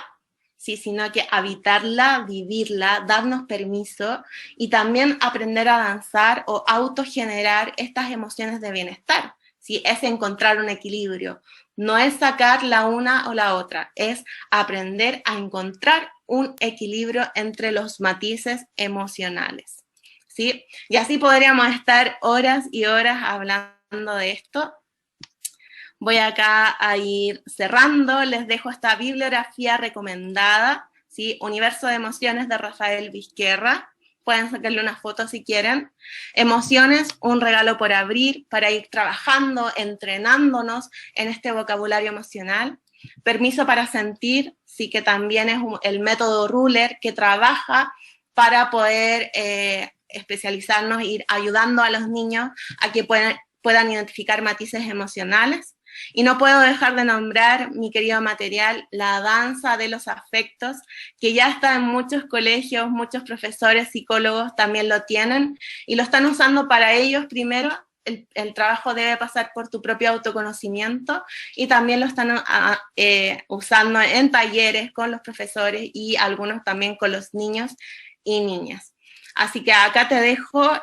¿sí? Sino que habitarla, vivirla, darnos permiso y también aprender a danzar o autogenerar estas emociones de bienestar, ¿sí? Es encontrar un equilibrio. No es sacar la una o la otra, es aprender a encontrar un equilibrio entre los matices emocionales, ¿sí? Y así podríamos estar horas y horas hablando de esto. Voy acá a ir cerrando, les dejo esta bibliografía recomendada, ¿sí? Universo de Emociones de Rafael Vizquerra, pueden sacarle una foto si quieren. Emociones, un regalo por abrir, para ir trabajando, entrenándonos en este vocabulario emocional. Permiso para sentir, sí, que también es el método Ruler, que trabaja para poder especializarnos, ir ayudando a los niños a que puedan identificar matices emocionales. Y no puedo dejar de nombrar mi querido material, La danza de los afectos, que ya está en muchos colegios, muchos profesores, psicólogos también lo tienen y lo están usando para ellos primero. El trabajo debe pasar por tu propio autoconocimiento y también lo están usando en talleres con los profesores y algunos también con los niños y niñas. Así que acá te dejo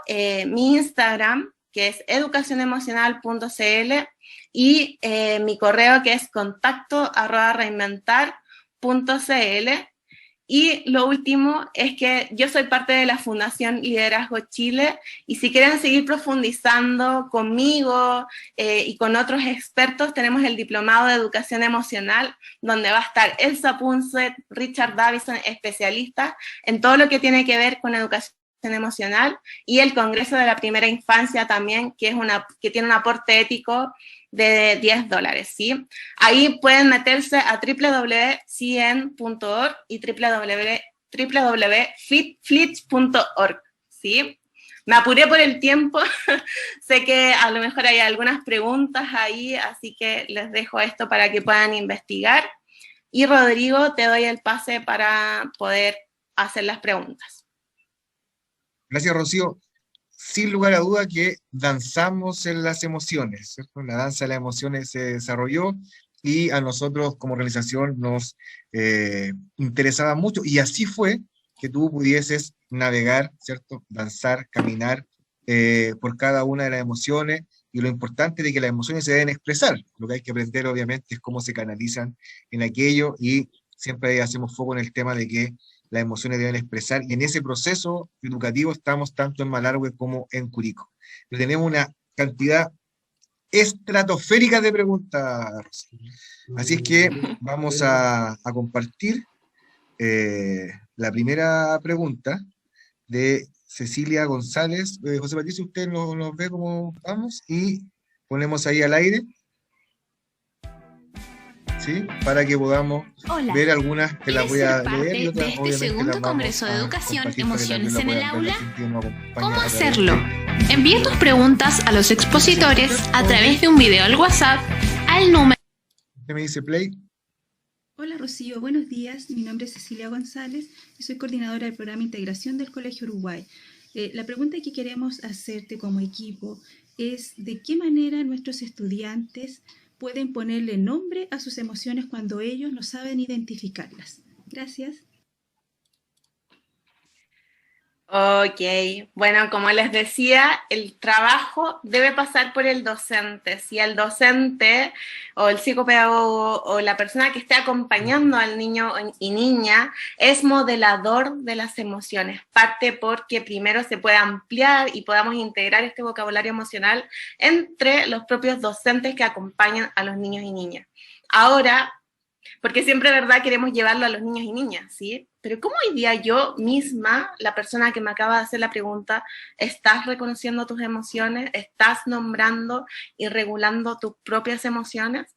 mi Instagram, que es educacionemocional.cl, y mi correo, que es contacto@reinventar.cl. Y lo último es que yo soy parte de la Fundación Liderazgo Chile, y si quieren seguir profundizando conmigo y con otros expertos, tenemos el Diplomado de Educación Emocional, donde va a estar Elsa Punset, Richard Davison, especialistas en todo lo que tiene que ver con educación emocional, y el Congreso de la Primera Infancia también, que tiene un aporte ético de $10, ¿sí? Ahí pueden meterse a www.cien.org y www.flitch.org, ¿sí? Me apuré por el tiempo, sé que a lo mejor hay algunas preguntas ahí, así que les dejo esto para que puedan investigar. Y Rodrigo, te doy el pase para poder hacer las preguntas. Gracias, Rocío. Sin lugar a duda que danzamos en las emociones, ¿cierto? La danza de las emociones se desarrolló y a nosotros como organización nos interesaba mucho, y así fue que tú pudieses navegar, ¿cierto? Danzar, caminar por cada una de las emociones, y lo importante de que las emociones se deben expresar. Lo que hay que aprender obviamente es cómo se canalizan en aquello, y siempre hacemos foco en el tema de que las emociones deben expresar, y en ese proceso educativo estamos tanto en Malargüe como en Curicó. Pero tenemos una cantidad estratosférica de preguntas, así es que vamos a compartir la primera pregunta de Cecilia González. José Patricio, ¿usted nos ve cómo vamos? Y ponemos ahí al aire, ¿sí? Para que podamos ver algunas, que las voy a leer, y otras de este segundo Congreso de Educación, Emociones en el Aula. ¿Cómo hacerlo? Envía tus preguntas a los expositores a través de un video al WhatsApp al número. ¿Qué me dice Play? Hola Rocío, buenos días. Mi nombre es Cecilia González y soy coordinadora del programa Integración del Colegio Uruguay. La pregunta que queremos hacerte como equipo es ¿de qué manera nuestros estudiantes pueden ponerle nombre a sus emociones cuando ellos no saben identificarlas? Gracias. Ok, bueno, como les decía, el trabajo debe pasar por el docente. Si el docente o el psicopedagogo o la persona que esté acompañando al niño y niña es modelador de las emociones, parte porque primero se pueda ampliar y podamos integrar este vocabulario emocional entre los propios docentes que acompañan a los niños y niñas. Ahora, porque siempre, ¿verdad?, queremos llevarlo a los niños y niñas, ¿sí? Pero ¿cómo hoy día yo misma, la persona que me acaba de hacer la pregunta, estás reconociendo tus emociones, estás nombrando y regulando tus propias emociones?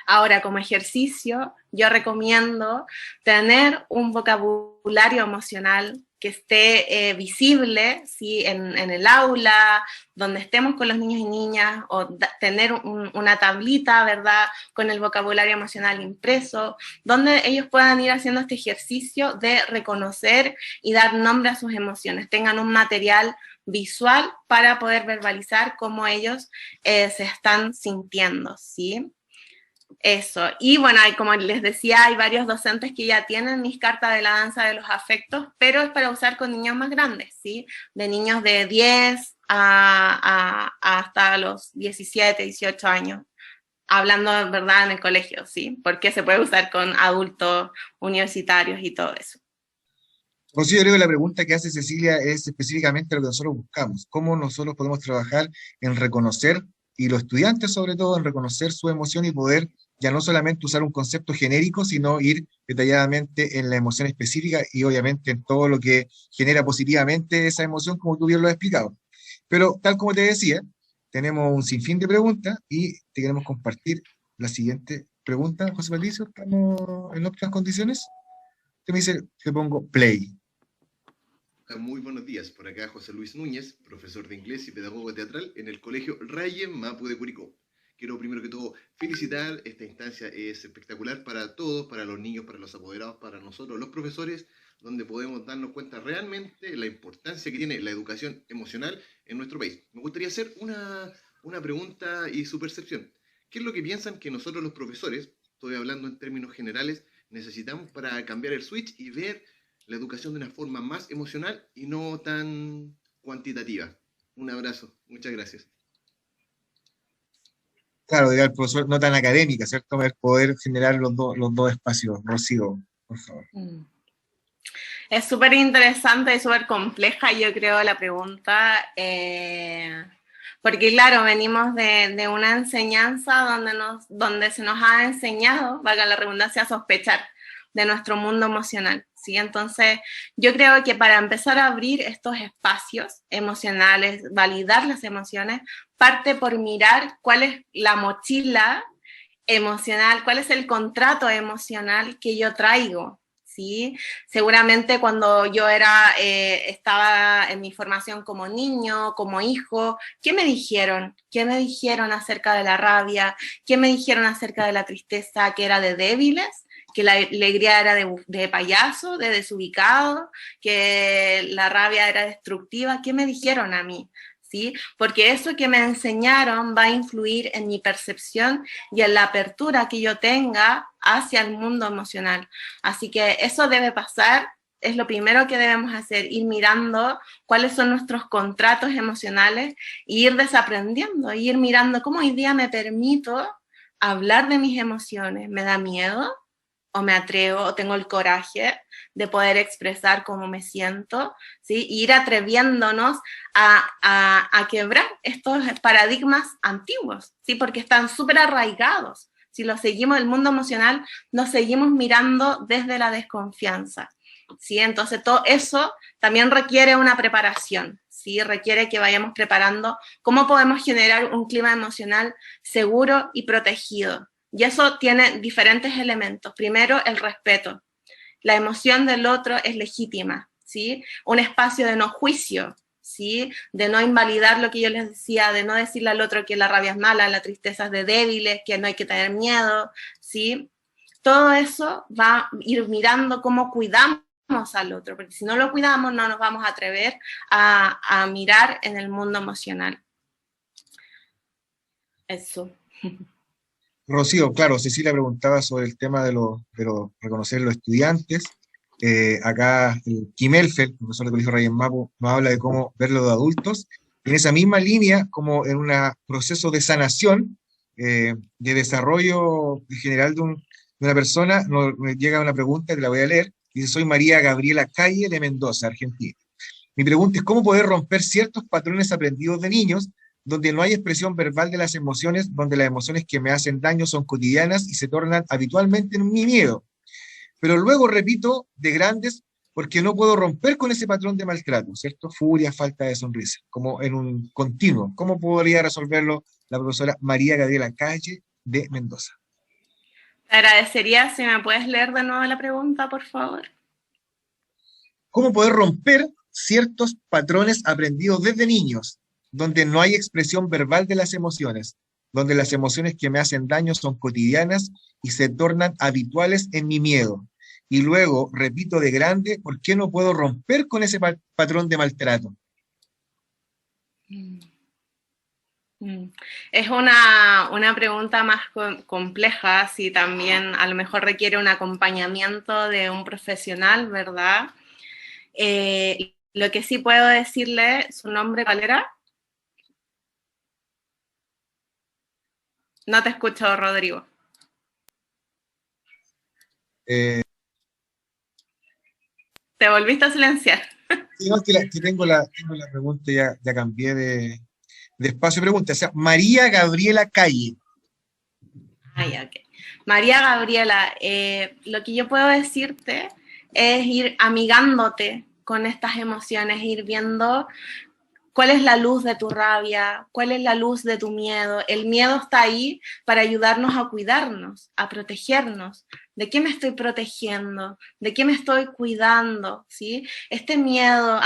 Ahora, como ejercicio, yo recomiendo tener un vocabulario emocional que esté visible, ¿sí? En el aula, donde estemos con los niños y niñas, o tener una tablita, ¿verdad?, con el vocabulario emocional impreso, donde ellos puedan ir haciendo este ejercicio de reconocer y dar nombre a sus emociones, tengan un material visual para poder verbalizar cómo ellos se están sintiendo, ¿sí? Eso, y bueno, como les decía, hay varios docentes que ya tienen mis cartas de la danza de los afectos, pero es para usar con niños más grandes, ¿sí? De niños de 10 hasta los 17, 18 años, hablando, ¿verdad?, en el colegio, ¿sí? Porque se puede usar con adultos universitarios y todo eso. Rocío, yo creo que la pregunta que hace Cecilia es específicamente lo que nosotros buscamos, cómo nosotros podemos trabajar en reconocer, y los estudiantes sobre todo, en reconocer su emoción y poder ya no solamente usar un concepto genérico, sino ir detalladamente en la emoción específica y obviamente en todo lo que genera positivamente esa emoción, como tú bien lo has explicado. Pero tal como te decía, tenemos un sinfín de preguntas y te queremos compartir la siguiente pregunta. José Patricio, ¿estamos en óptimas condiciones? Te me dice, te pongo play. Muy buenos días, por acá José Luis Núñez, profesor de inglés y pedagogo teatral en el Colegio Rayen Mapu de Curicó. Quiero primero que todo felicitar, esta instancia es espectacular para todos, para los niños, para los apoderados, para nosotros los profesores, donde podemos darnos cuenta realmente la importancia que tiene la educación emocional en nuestro país. Me gustaría hacer una pregunta y su percepción. ¿Qué es lo que piensan que nosotros los profesores, estoy hablando en términos generales, necesitamos para cambiar el switch y ver la educación de una forma más emocional y no tan cuantitativa? Un abrazo, muchas gracias. Claro, diga el profesor, no tan académica, ¿cierto? Poder generar los dos espacios. Rocío, por favor. Es súper interesante y súper compleja, yo creo, la pregunta, porque claro, venimos de una enseñanza donde se nos ha enseñado, valga la redundancia, a sospechar de nuestro mundo emocional, ¿sí? Entonces, yo creo que para empezar a abrir estos espacios emocionales, validar las emociones, parte por mirar cuál es la mochila emocional, cuál es el contrato emocional que yo traigo, ¿sí? Seguramente cuando yo estaba en mi formación como niño, como hijo, ¿qué me dijeron? ¿Qué me dijeron acerca de la rabia? ¿Qué me dijeron acerca de la tristeza, que era de débiles? Que la alegría era de payaso, de desubicado, que la rabia era destructiva. ¿Qué me dijeron a mí? ¿Sí? Porque eso que me enseñaron va a influir en mi percepción y en la apertura que yo tenga hacia el mundo emocional. Así que eso debe pasar, es lo primero que debemos hacer, ir mirando cuáles son nuestros contratos emocionales e ir desaprendiendo, ir mirando cómo hoy día me permito hablar de mis emociones. ¿Me da miedo? ¿O me atrevo, o tengo el coraje de poder expresar cómo me siento? ¿Sí? Y ir atreviéndonos a quebrar estos paradigmas antiguos, ¿sí? Porque están súper arraigados. Si lo seguimos, el mundo emocional, nos seguimos mirando desde la desconfianza, ¿sí? Entonces, todo eso también requiere una preparación, ¿sí? Requiere que vayamos preparando cómo podemos generar un clima emocional seguro y protegido. Y eso tiene diferentes elementos. Primero, el respeto. La emoción del otro es legítima, ¿sí? Un espacio de no juicio, ¿sí? De no invalidar lo que yo les decía, de no decirle al otro que la rabia es mala, la tristeza es de débiles, que no hay que tener miedo, ¿sí? Todo eso va a ir mirando cómo cuidamos al otro, porque si no lo cuidamos no nos vamos a atrever a mirar en el mundo emocional. Eso. Rocío, claro, Cecilia preguntaba sobre el tema de reconocer los estudiantes. Acá Kim Elfeld, profesor del Colegio Rey Mapu, nos habla de cómo verlo de adultos. En esa misma línea, como en un proceso de sanación, de desarrollo general de una persona, nos llega una pregunta que la voy a leer. Dice: soy María Gabriela Calle de Mendoza, Argentina. Mi pregunta es: ¿cómo poder romper ciertos patrones aprendidos de niños donde no hay expresión verbal de las emociones, donde las emociones que me hacen daño son cotidianas y se tornan habitualmente en mi miedo? Pero luego repito de grandes porque no puedo romper con ese patrón de maltrato, ¿cierto? Furia, falta de sonrisa, como en un continuo. ¿Cómo podría resolverlo la profesora María Gabriela Calle de Mendoza? Te agradecería si me puedes leer de nuevo la pregunta, por favor. ¿Cómo poder romper ciertos patrones aprendidos desde niños, donde no hay expresión verbal de las emociones, donde las emociones que me hacen daño son cotidianas y se tornan habituales en mi miedo? Y luego, repito de grande, ¿por qué no puedo romper con ese patrón de maltrato? Es una pregunta más compleja, si también a lo mejor requiere un acompañamiento de un profesional, ¿verdad? Lo que sí puedo decirle, ¿su nombre cuál era? No te escucho, Rodrigo. Te volviste a silenciar. Sí, no, que tengo la pregunta, ya cambié de espacio de pregunta. O sea, María Gabriela Calle. Ok. María Gabriela, lo que yo puedo decirte es ir amigándote con estas emociones, ir viendo cuál es la luz de tu rabia, cuál es la luz de tu miedo. El miedo está ahí para ayudarnos a cuidarnos, a protegernos. ¿De qué me estoy protegiendo? ¿De qué me estoy cuidando? ¿Sí? Este miedo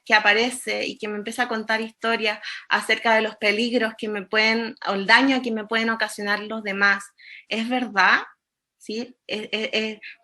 que aparece y que me empieza a contar historias acerca de los peligros que me pueden, o el daño que me pueden ocasionar los demás, ¿es verdad? ¿Sí?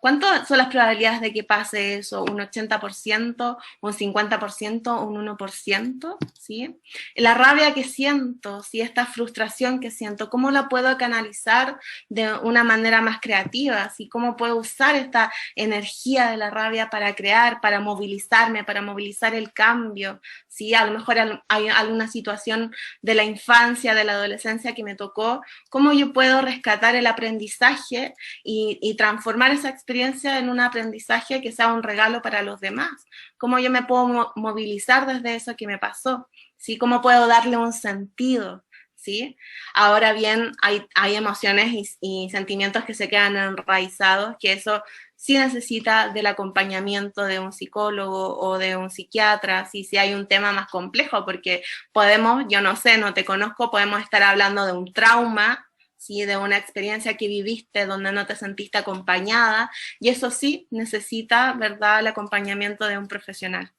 ¿Cuántas son las probabilidades de que pase eso? ¿Un 80%? ¿Un 50%? ¿Un 1%? ¿Sí? La rabia que siento, ¿sí? Esta frustración que siento, ¿cómo la puedo canalizar de una manera más creativa? ¿Sí? ¿Cómo puedo usar esta energía de la rabia para crear, para movilizarme, para movilizar el cambio? ¿Sí? A lo mejor hay alguna situación de la infancia, de la adolescencia que me tocó. ¿Cómo yo puedo rescatar el aprendizaje y transformar esa experiencia en un aprendizaje que sea un regalo para los demás? ¿Cómo yo me puedo movilizar desde eso que me pasó? ¿Sí? ¿Cómo puedo darle un sentido? ¿Sí? Ahora bien, hay emociones y sentimientos que se quedan enraizados, que eso sí necesita del acompañamiento de un psicólogo o de un psiquiatra, si hay un tema más complejo, porque podemos, yo no sé, no te conozco, podemos estar hablando de un trauma, ¿sí? De una experiencia que viviste donde no te sentiste acompañada, y eso sí necesita, ¿verdad?, el acompañamiento de un profesional.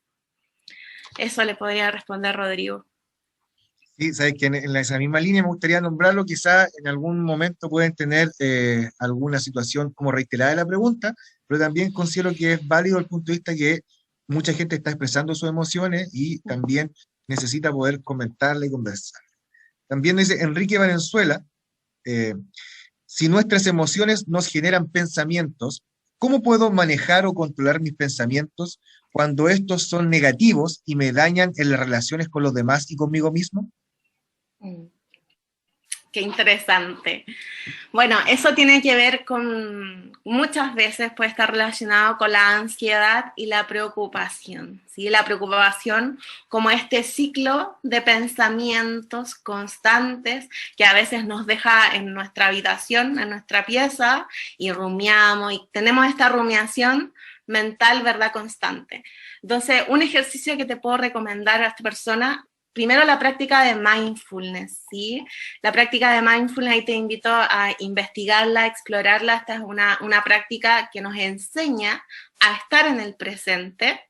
Eso le podría responder Rodrigo. Sí, sabes que en esa misma línea me gustaría nombrarlo, quizá en algún momento pueden tener alguna situación como reiterada de la pregunta, pero también considero que es válido el punto de vista que mucha gente está expresando sus emociones y también necesita poder comentarla y conversar. También dice Enrique Valenzuela: si nuestras emociones nos generan pensamientos, ¿cómo puedo manejar o controlar mis pensamientos cuando estos son negativos y me dañan en las relaciones con los demás y conmigo mismo? Qué interesante. Bueno, eso tiene que ver con, muchas veces puede estar relacionado con la ansiedad y la preocupación, ¿sí? La preocupación como este ciclo de pensamientos constantes que a veces nos deja en nuestra habitación, en nuestra pieza, y rumiamos, y tenemos esta rumiación mental, ¿verdad?, constante. Entonces, un ejercicio que te puedo recomendar a esta persona: primero, la práctica de mindfulness, ¿sí? La práctica de mindfulness, ahí te invito a investigarla, a explorarla. Esta es una práctica que nos enseña a estar en el presente,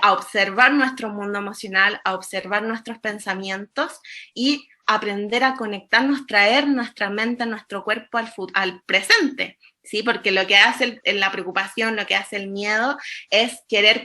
a observar nuestro mundo emocional, a observar nuestros pensamientos y aprender a conectarnos, traer nuestra mente, nuestro cuerpo al presente, ¿sí? Porque lo que hace la preocupación, lo que hace el miedo es querer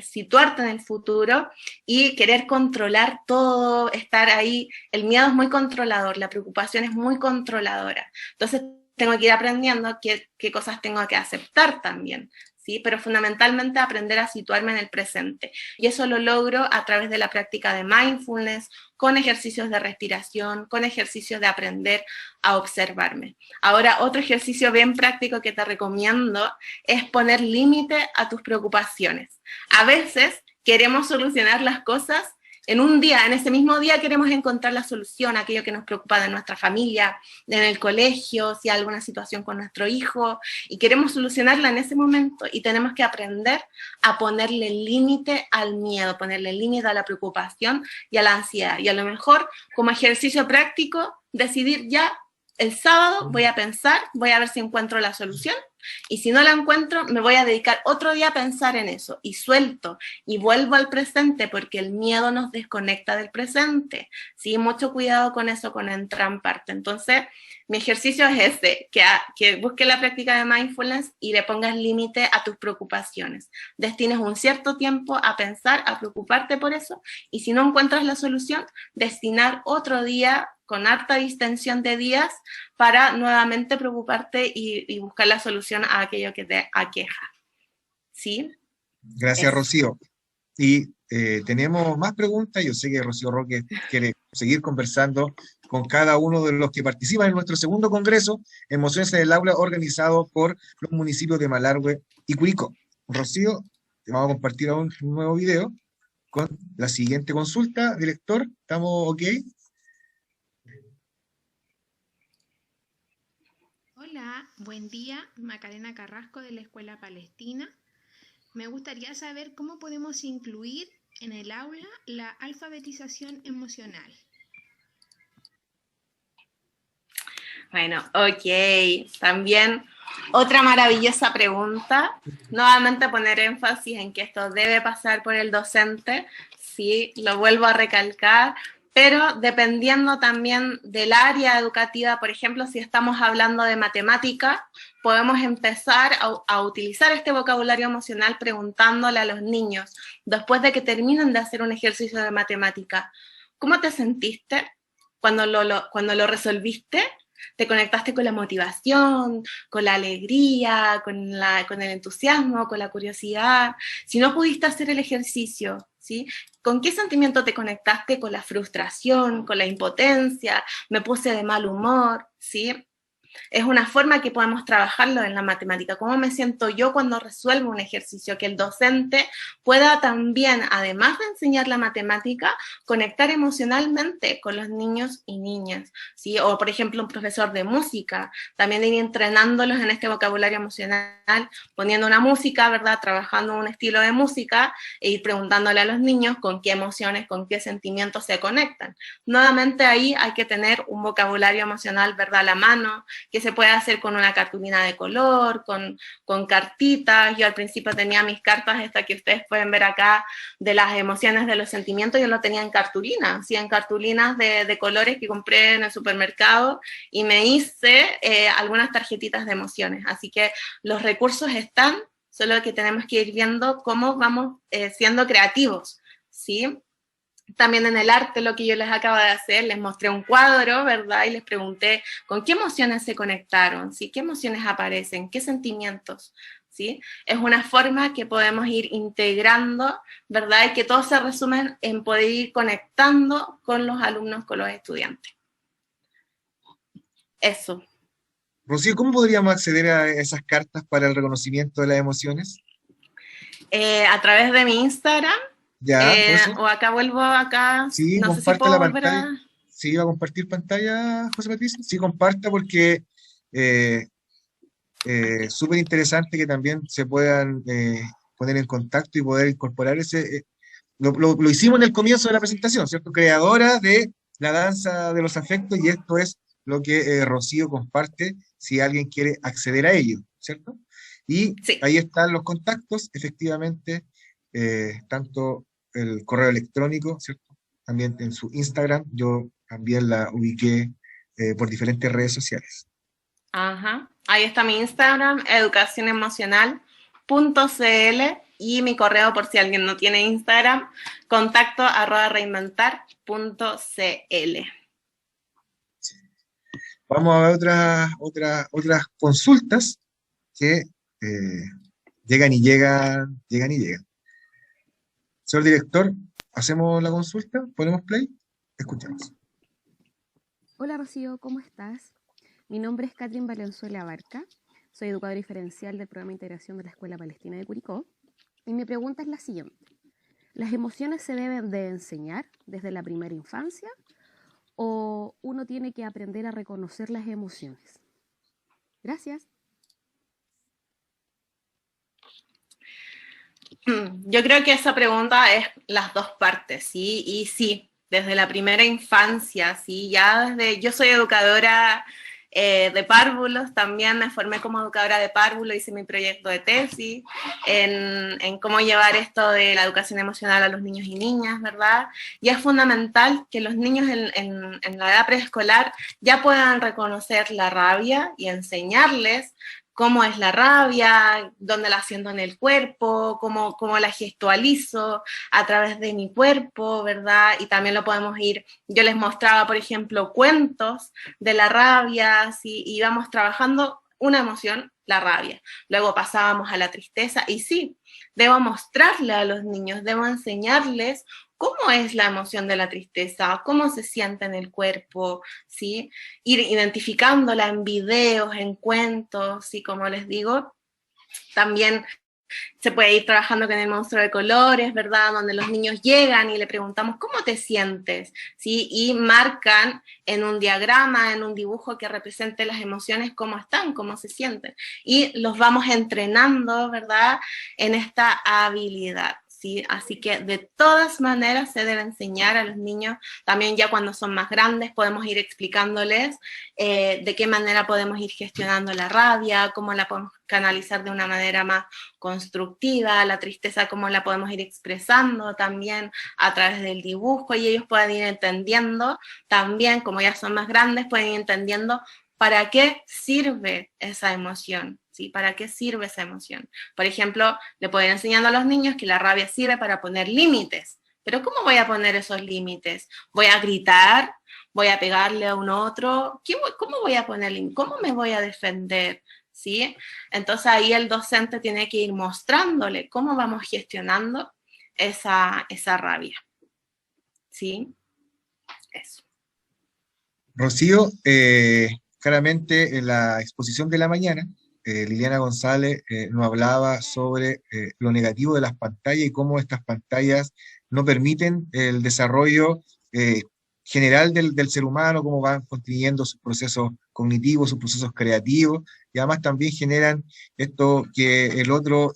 situarte en el futuro y querer controlar todo, estar ahí. El miedo es muy controlador, la preocupación es muy controladora. Entonces tengo que ir aprendiendo qué cosas tengo que aceptar también, ¿sí? Pero fundamentalmente aprender a situarme en el presente. Y eso lo logro a través de la práctica de mindfulness, con ejercicios de respiración, con ejercicios de aprender a observarme. Ahora, otro ejercicio bien práctico que te recomiendo es poner límite a tus preocupaciones. A veces queremos solucionar las cosas en un día, en ese mismo día queremos encontrar la solución a aquello que nos preocupa de nuestra familia, en el colegio, si hay alguna situación con nuestro hijo, y queremos solucionarla en ese momento, y tenemos que aprender a ponerle límite al miedo, ponerle límite a la preocupación y a la ansiedad. Y a lo mejor, como ejercicio práctico, decidir ya el sábado voy a pensar, voy a ver si encuentro la solución, y si no la encuentro, me voy a dedicar otro día a pensar en eso, y suelto, y vuelvo al presente, porque el miedo nos desconecta del presente, ¿sí? Mucho cuidado con eso, con entrar en parte. Entonces, mi ejercicio es ese, que busques la práctica de mindfulness y le pongas límite a tus preocupaciones. Destines un cierto tiempo a pensar, a preocuparte por eso, y si no encuentras la solución, destinar otro día con harta distensión de días para nuevamente preocuparte y buscar la solución a aquello que te aqueja. ¿Sí? Gracias, Rocío. Y tenemos más preguntas. Yo sé que Rocío Roque quiere seguir conversando con cada uno de los que participan en nuestro segundo congreso Emociones en el Aula, organizado por los municipios de Malargüe y Curicó. Rocío, te vamos a compartir un nuevo video con la siguiente consulta. Director, ¿estamos ok? Hola, buen día, Macarena Carrasco de la Escuela Palestina. Me gustaría saber cómo podemos incluir en el aula la alfabetización emocional. Bueno, ok. También otra maravillosa pregunta. Nuevamente poner énfasis en que esto debe pasar por el docente. Sí, lo vuelvo a recalcar. Pero dependiendo también del área educativa, por ejemplo, si estamos hablando de matemática, podemos empezar a utilizar este vocabulario emocional preguntándole a los niños, después de que terminen de hacer un ejercicio de matemática, ¿cómo te sentiste cuando lo resolviste? ¿Te conectaste con la motivación, con la alegría, con el entusiasmo, con la curiosidad? Si no pudiste hacer el ejercicio, ¿sí? ¿Con qué sentimiento te conectaste? ¿Con la frustración, con la impotencia? ¿Me puse de mal humor? ¿Sí? Es una forma que podemos trabajarlo en la matemática. ¿Cómo me siento yo cuando resuelvo un ejercicio? Que el docente pueda también, además de enseñar la matemática, conectar emocionalmente con los niños y niñas, ¿sí? O, por ejemplo, un profesor de música, también ir entrenándolos en este vocabulario emocional, poniendo una música, ¿verdad? Trabajando un estilo de música e ir preguntándole a los niños con qué emociones, con qué sentimientos se conectan. Nuevamente ahí hay que tener un vocabulario emocional, ¿verdad? A la mano, que se puede hacer con una cartulina de color, con cartitas. Yo al principio tenía mis cartas, esta que ustedes pueden ver acá, de las emociones, de los sentimientos, yo lo tenía en cartulina, ¿sí? En cartulinas de colores que compré en el supermercado, y me hice algunas tarjetitas de emociones. Así que los recursos están, solo que tenemos que ir viendo cómo vamos siendo creativos, ¿sí? También en el arte, lo que yo les acabo de hacer, les mostré un cuadro, ¿verdad? Y les pregunté con qué emociones se conectaron, ¿sí? ¿Qué emociones aparecen? ¿Qué sentimientos? ¿Sí? Es una forma que podemos ir integrando, ¿verdad? Y que todo se resume en poder ir conectando con los alumnos, con los estudiantes. Eso. Rocío, ¿cómo podríamos acceder a esas cartas para el reconocimiento de las emociones? A través de mi Instagram. Ya, o acá vuelvo acá, sí, no sé si comparta puedo la volver pantalla. a... Sí, va a compartir pantalla, José Patricio. Sí, comparta, porque súper interesante que también se puedan poner en contacto y poder incorporar ese... lo hicimos en el comienzo de la presentación, ¿cierto? Creadora de la danza de los afectos, y esto es lo que Rocío comparte si alguien quiere acceder a ello, ¿cierto? Y sí, ahí están los contactos, efectivamente, tanto el correo electrónico, ¿cierto? También en su Instagram, yo también la ubiqué por diferentes redes sociales. Ajá. Ahí está mi Instagram, educacionemocional.cl, y mi correo, por si alguien no tiene Instagram, contacto@reinventar.cl. Vamos a ver otras consultas que llegan y llegan, llegan y llegan. Señor director, ¿hacemos la consulta? ¿Ponemos play? Escuchamos. Hola Rocío, ¿cómo estás? Mi nombre es Catherine Valenzuela Abarca, soy educadora diferencial del programa de integración de la Escuela Palestina de Curicó, y mi pregunta es la siguiente: ¿las emociones se deben de enseñar desde la primera infancia o uno tiene que aprender a reconocer las emociones? Gracias. Yo creo que esa pregunta es las dos partes, ¿sí? Y sí, desde la primera infancia, ¿sí? Yo soy educadora de párvulos, también me formé como educadora de párvulos, hice mi proyecto de tesis en cómo llevar esto de la educación emocional a los niños y niñas, ¿verdad? Y es fundamental que los niños en la edad preescolar ya puedan reconocer la rabia y enseñarles cómo es la rabia, dónde la siento en el cuerpo, cómo la gestualizo a través de mi cuerpo, ¿verdad? Y también lo podemos yo les mostraba, por ejemplo, cuentos de la rabia, ¿sí? Y íbamos trabajando una emoción, la rabia. Luego pasábamos a la tristeza, y sí, debo mostrarle a los niños, debo enseñarles cómo es la emoción de la tristeza, cómo se siente en el cuerpo, ¿sí? Ir identificándola en videos, en cuentos, ¿sí? Como les digo, también se puede ir trabajando con el monstruo de colores, ¿verdad? Donde los niños llegan y le preguntamos, ¿cómo te sientes? ¿Sí? Y marcan en un diagrama, en un dibujo que represente las emociones, cómo están, cómo se sienten. Y los vamos entrenando, ¿verdad? En esta habilidad. ¿Sí? Así que de todas maneras se debe enseñar a los niños, también ya cuando son más grandes podemos ir explicándoles de qué manera podemos ir gestionando la rabia, cómo la podemos canalizar de una manera más constructiva, la tristeza cómo la podemos ir expresando también a través del dibujo, y ellos pueden ir entendiendo también, como ya son más grandes, pueden ir entendiendo para qué sirve esa emoción. ¿Sí? ¿Para qué sirve esa emoción? Por ejemplo, le pueden ir enseñando a los niños que la rabia sirve para poner límites. Pero ¿cómo voy a poner esos límites? ¿Voy a gritar? ¿Voy a pegarle a un otro? ¿Cómo voy a poner límites? ¿Cómo me voy a defender? ¿Sí? Entonces ahí el docente tiene que ir mostrándole cómo vamos gestionando esa rabia. ¿Sí? Eso. Rocío, claramente en la exposición de la mañana, Liliana González nos hablaba sobre lo negativo de las pantallas y cómo estas pantallas no permiten el desarrollo general del ser humano, cómo van construyendo sus procesos cognitivos, sus procesos creativos, y además también generan esto que el otro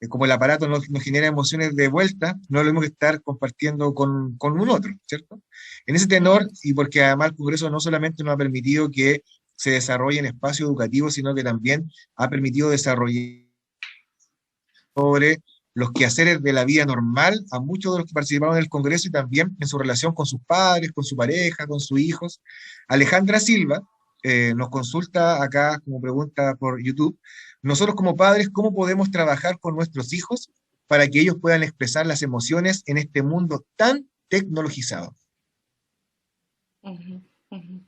como el aparato nos genera emociones de vuelta, no es lo mismo que estar compartiendo con un otro, ¿cierto? En ese tenor, y porque además el Congreso no solamente nos ha permitido que se desarrolle en espacio educativo, sino que también ha permitido desarrollar sobre los quehaceres de la vida normal a muchos de los que participaron en el Congreso y también en su relación con sus padres, con su pareja, con sus hijos. Alejandra Silva nos consulta acá como pregunta por YouTube: nosotros como padres, ¿cómo podemos trabajar con nuestros hijos para que ellos puedan expresar las emociones en este mundo tan tecnologizado? Uh-huh, uh-huh.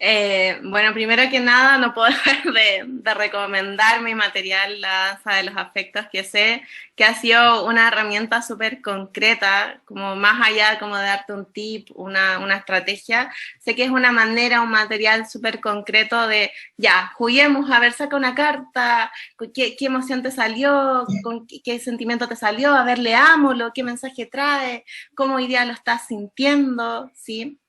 Bueno, primero que nada, no puedo dejar de recomendar mi material, La Danza de los Afectos, que sé que ha sido una herramienta súper concreta, como más allá como de darte un tip, una estrategia. Sé que es una manera, un material súper concreto de, ya, juguemos, a ver, saca una carta, qué emoción te salió, con qué sentimiento te salió, a ver, leámoslo, qué mensaje trae, cómo hoy día lo estás sintiendo, ¿sí?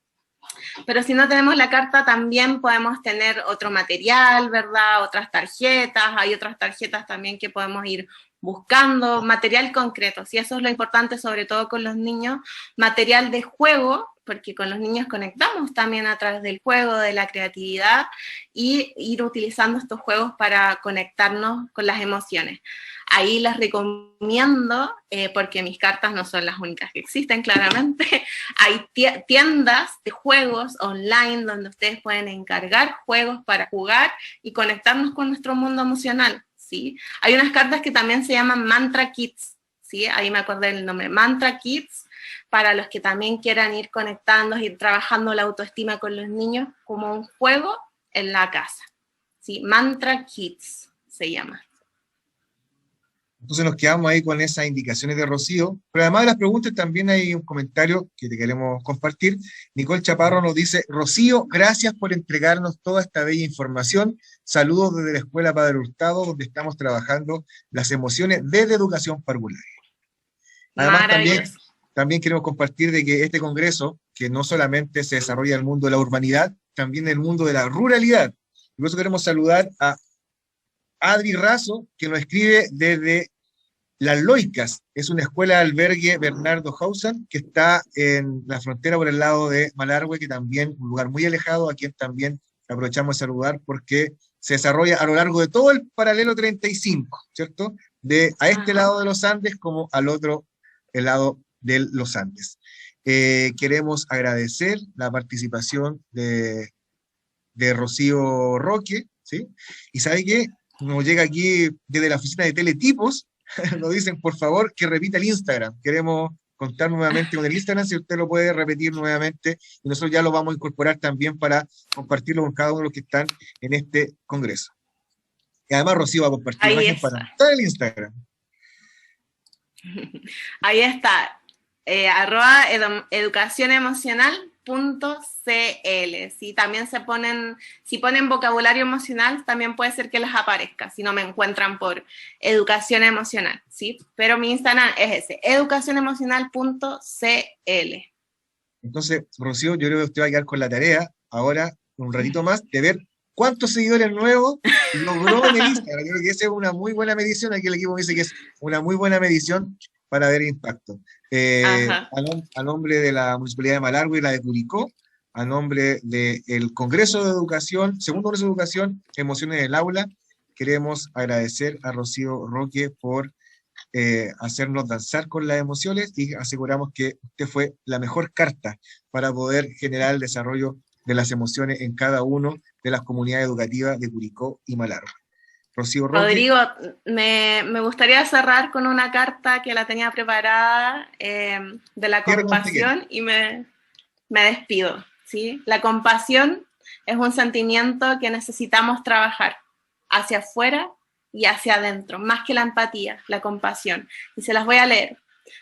Pero si no tenemos la carta, también podemos tener otro material, ¿verdad? Otras tarjetas, hay otras tarjetas también que podemos ir buscando, material concreto, ¿sí? Eso es lo importante, sobre todo con los niños, material de juego, porque con los niños conectamos también a través del juego, de la creatividad, y ir utilizando estos juegos para conectarnos con las emociones. Ahí les recomiendo, porque mis cartas no son las únicas que existen, claramente, hay tiendas de juegos online donde ustedes pueden encargar juegos para jugar y conectarnos con nuestro mundo emocional, ¿sí? Hay unas cartas que también se llaman Mantra Kits, ¿sí? Ahí me acordé del nombre, Mantra Kits, para los que también quieran ir conectando y trabajando la autoestima con los niños como un juego en la casa, ¿sí? Mantra Kits se llama. Entonces nos quedamos ahí con esas indicaciones de Rocío, pero además de las preguntas también hay un comentario que te queremos compartir. Nicole Chaparro nos dice: Rocío, gracias por entregarnos toda esta bella información. Saludos desde la Escuela Padre Hurtado, donde estamos trabajando las emociones desde educación parvularia. Además también queremos compartir de que este congreso, que no solamente se desarrolla en el mundo de la urbanidad, también en el mundo de la ruralidad. Y por eso queremos saludar a Adri Razo, que nos escribe desde Las Loicas. Es una escuela de albergue Bernardo Hausen, que está en la frontera por el lado de Malargüe, que también un lugar muy alejado, a quien también aprovechamos de saludar, porque se desarrolla a lo largo de todo el paralelo 35, ¿cierto? De a este lado de los Andes como al otro lado de los Andes. Queremos agradecer la participación de Rocío Roque, ¿sí? Y ¿sabe qué? Nos llega aquí desde la oficina de Teletipos, nos dicen, por favor, que repita el Instagram. Queremos contar nuevamente con el Instagram, si usted lo puede repetir nuevamente, y nosotros ya lo vamos a incorporar también para compartirlo con cada uno de los que están en este congreso. Y además Rocío va a compartir imagen para mostrar el Instagram. Ahí está, @educacionemocional.cl. Si también si ponen vocabulario emocional, también puede ser que les aparezca, si no me encuentran por educación emocional, ¿sí? Pero mi Instagram es ese, educacionemocional.cl. Entonces, Rocío, yo creo que usted va a quedar con la tarea, ahora, un ratito más, de ver cuántos seguidores nuevos logró en el Instagram. Yo creo que esa es una muy buena medición, aquí el equipo me dice que es una muy buena medición para ver impacto. A nombre de la Municipalidad de Malargüe y la de Curicó, a nombre del Congreso de Educación, Segundo Congreso de Educación, Emociones en el Aula, queremos agradecer a Rocío Roque por hacernos danzar con las emociones, y aseguramos que usted fue la mejor carta para poder generar el desarrollo de las emociones en cada una de las comunidades educativas de Curicó y Malargüe. Rocío Roque. Rodrigo, me gustaría cerrar con una carta que la tenía preparada, de la compasión, y me despido, ¿sí? La compasión es un sentimiento que necesitamos trabajar hacia afuera y hacia adentro, más que la empatía, la compasión. Y se las voy a leer.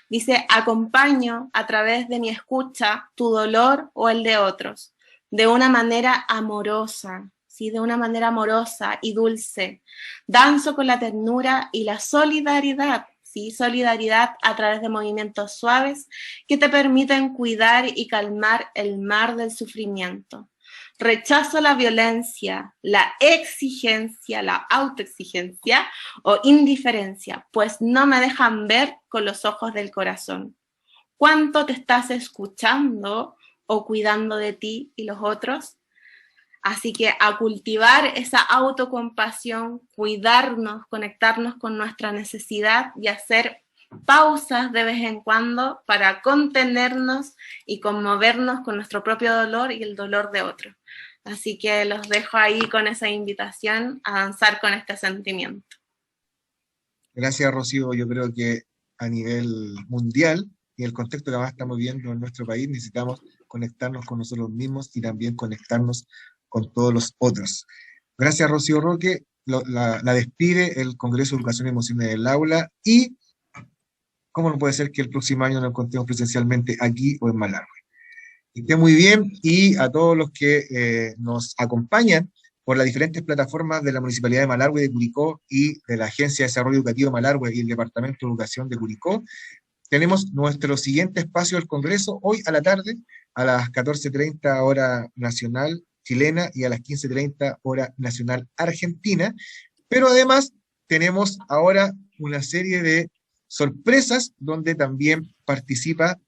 Dice: acompaño a través de mi escucha tu dolor o el de otros, de una manera amorosa, ¿sí? De una manera amorosa y dulce. Danzo con la ternura y la solidaridad, ¿sí? Solidaridad a través de movimientos suaves que te permiten cuidar y calmar el mar del sufrimiento. Rechazo la violencia, la exigencia, la autoexigencia o indiferencia, pues no me dejan ver con los ojos del corazón. ¿Cuánto te estás escuchando o cuidando de ti y los otros? Así que a cultivar esa autocompasión, cuidarnos, conectarnos con nuestra necesidad y hacer pausas de vez en cuando para contenernos y conmovernos con nuestro propio dolor y el dolor de otros. Así que los dejo ahí con esa invitación a danzar con este sentimiento. Gracias, Rocío. Yo creo que a nivel mundial y el contexto que además estamos viendo en nuestro país, necesitamos conectarnos con nosotros mismos y también conectarnos con todos los otros. Gracias, Rocío Roque. La despide el Congreso de Educación y Emociones del Aula, y ¿cómo no puede ser que el próximo año nos encontremos presencialmente aquí o en Malargüe? Que esté muy bien, y a todos los que nos acompañan por las diferentes plataformas de la Municipalidad de Malargüe, de Curicó, y de la Agencia de Desarrollo Educativo de Malargüe y el Departamento de Educación de Curicó, tenemos nuestro siguiente espacio del Congreso hoy a la tarde, a las 14:30 hora nacional chilena y a las 15:30 hora nacional argentina, pero además tenemos ahora una serie de sorpresas donde también participa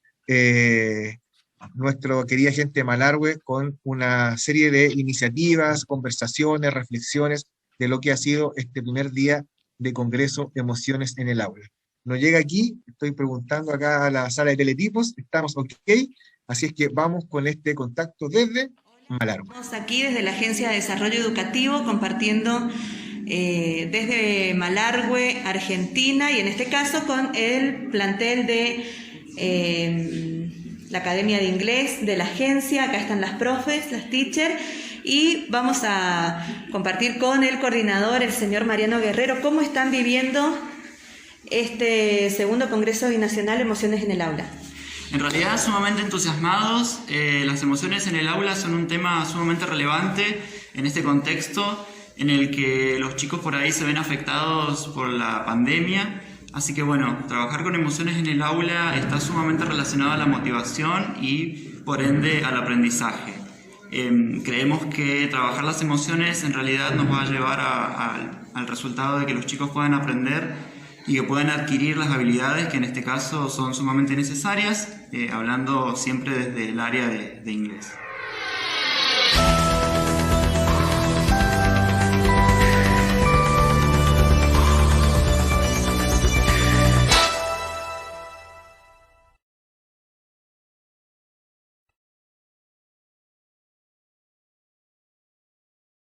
nuestra querida gente de Malargüe con una serie de iniciativas, conversaciones, reflexiones de lo que ha sido este primer día de Congreso Emociones en el Aula. Nos llega aquí, estoy preguntando acá a la sala de teletipos, estamos ok, así es que vamos con este contacto desde Malargüe. Estamos aquí desde la Agencia de Desarrollo Educativo compartiendo desde Malargüe, Argentina, y en este caso con el plantel de la Academia de Inglés de la agencia. Acá están las profes, las teachers, y vamos a compartir con el coordinador, el señor Mariano Guerrero, cómo están viviendo este segundo Congreso Binacional Emociones en el Aula. En realidad sumamente entusiasmados. Las emociones en el aula son un tema sumamente relevante en este contexto en el que los chicos por ahí se ven afectados por la pandemia. Así que bueno, trabajar con emociones en el aula está sumamente relacionado a la motivación y por ende al aprendizaje. Creemos que trabajar las emociones en realidad nos va a llevar al resultado de que los chicos puedan aprender y que puedan adquirir las habilidades que en este caso son sumamente necesarias, hablando siempre desde el área de inglés.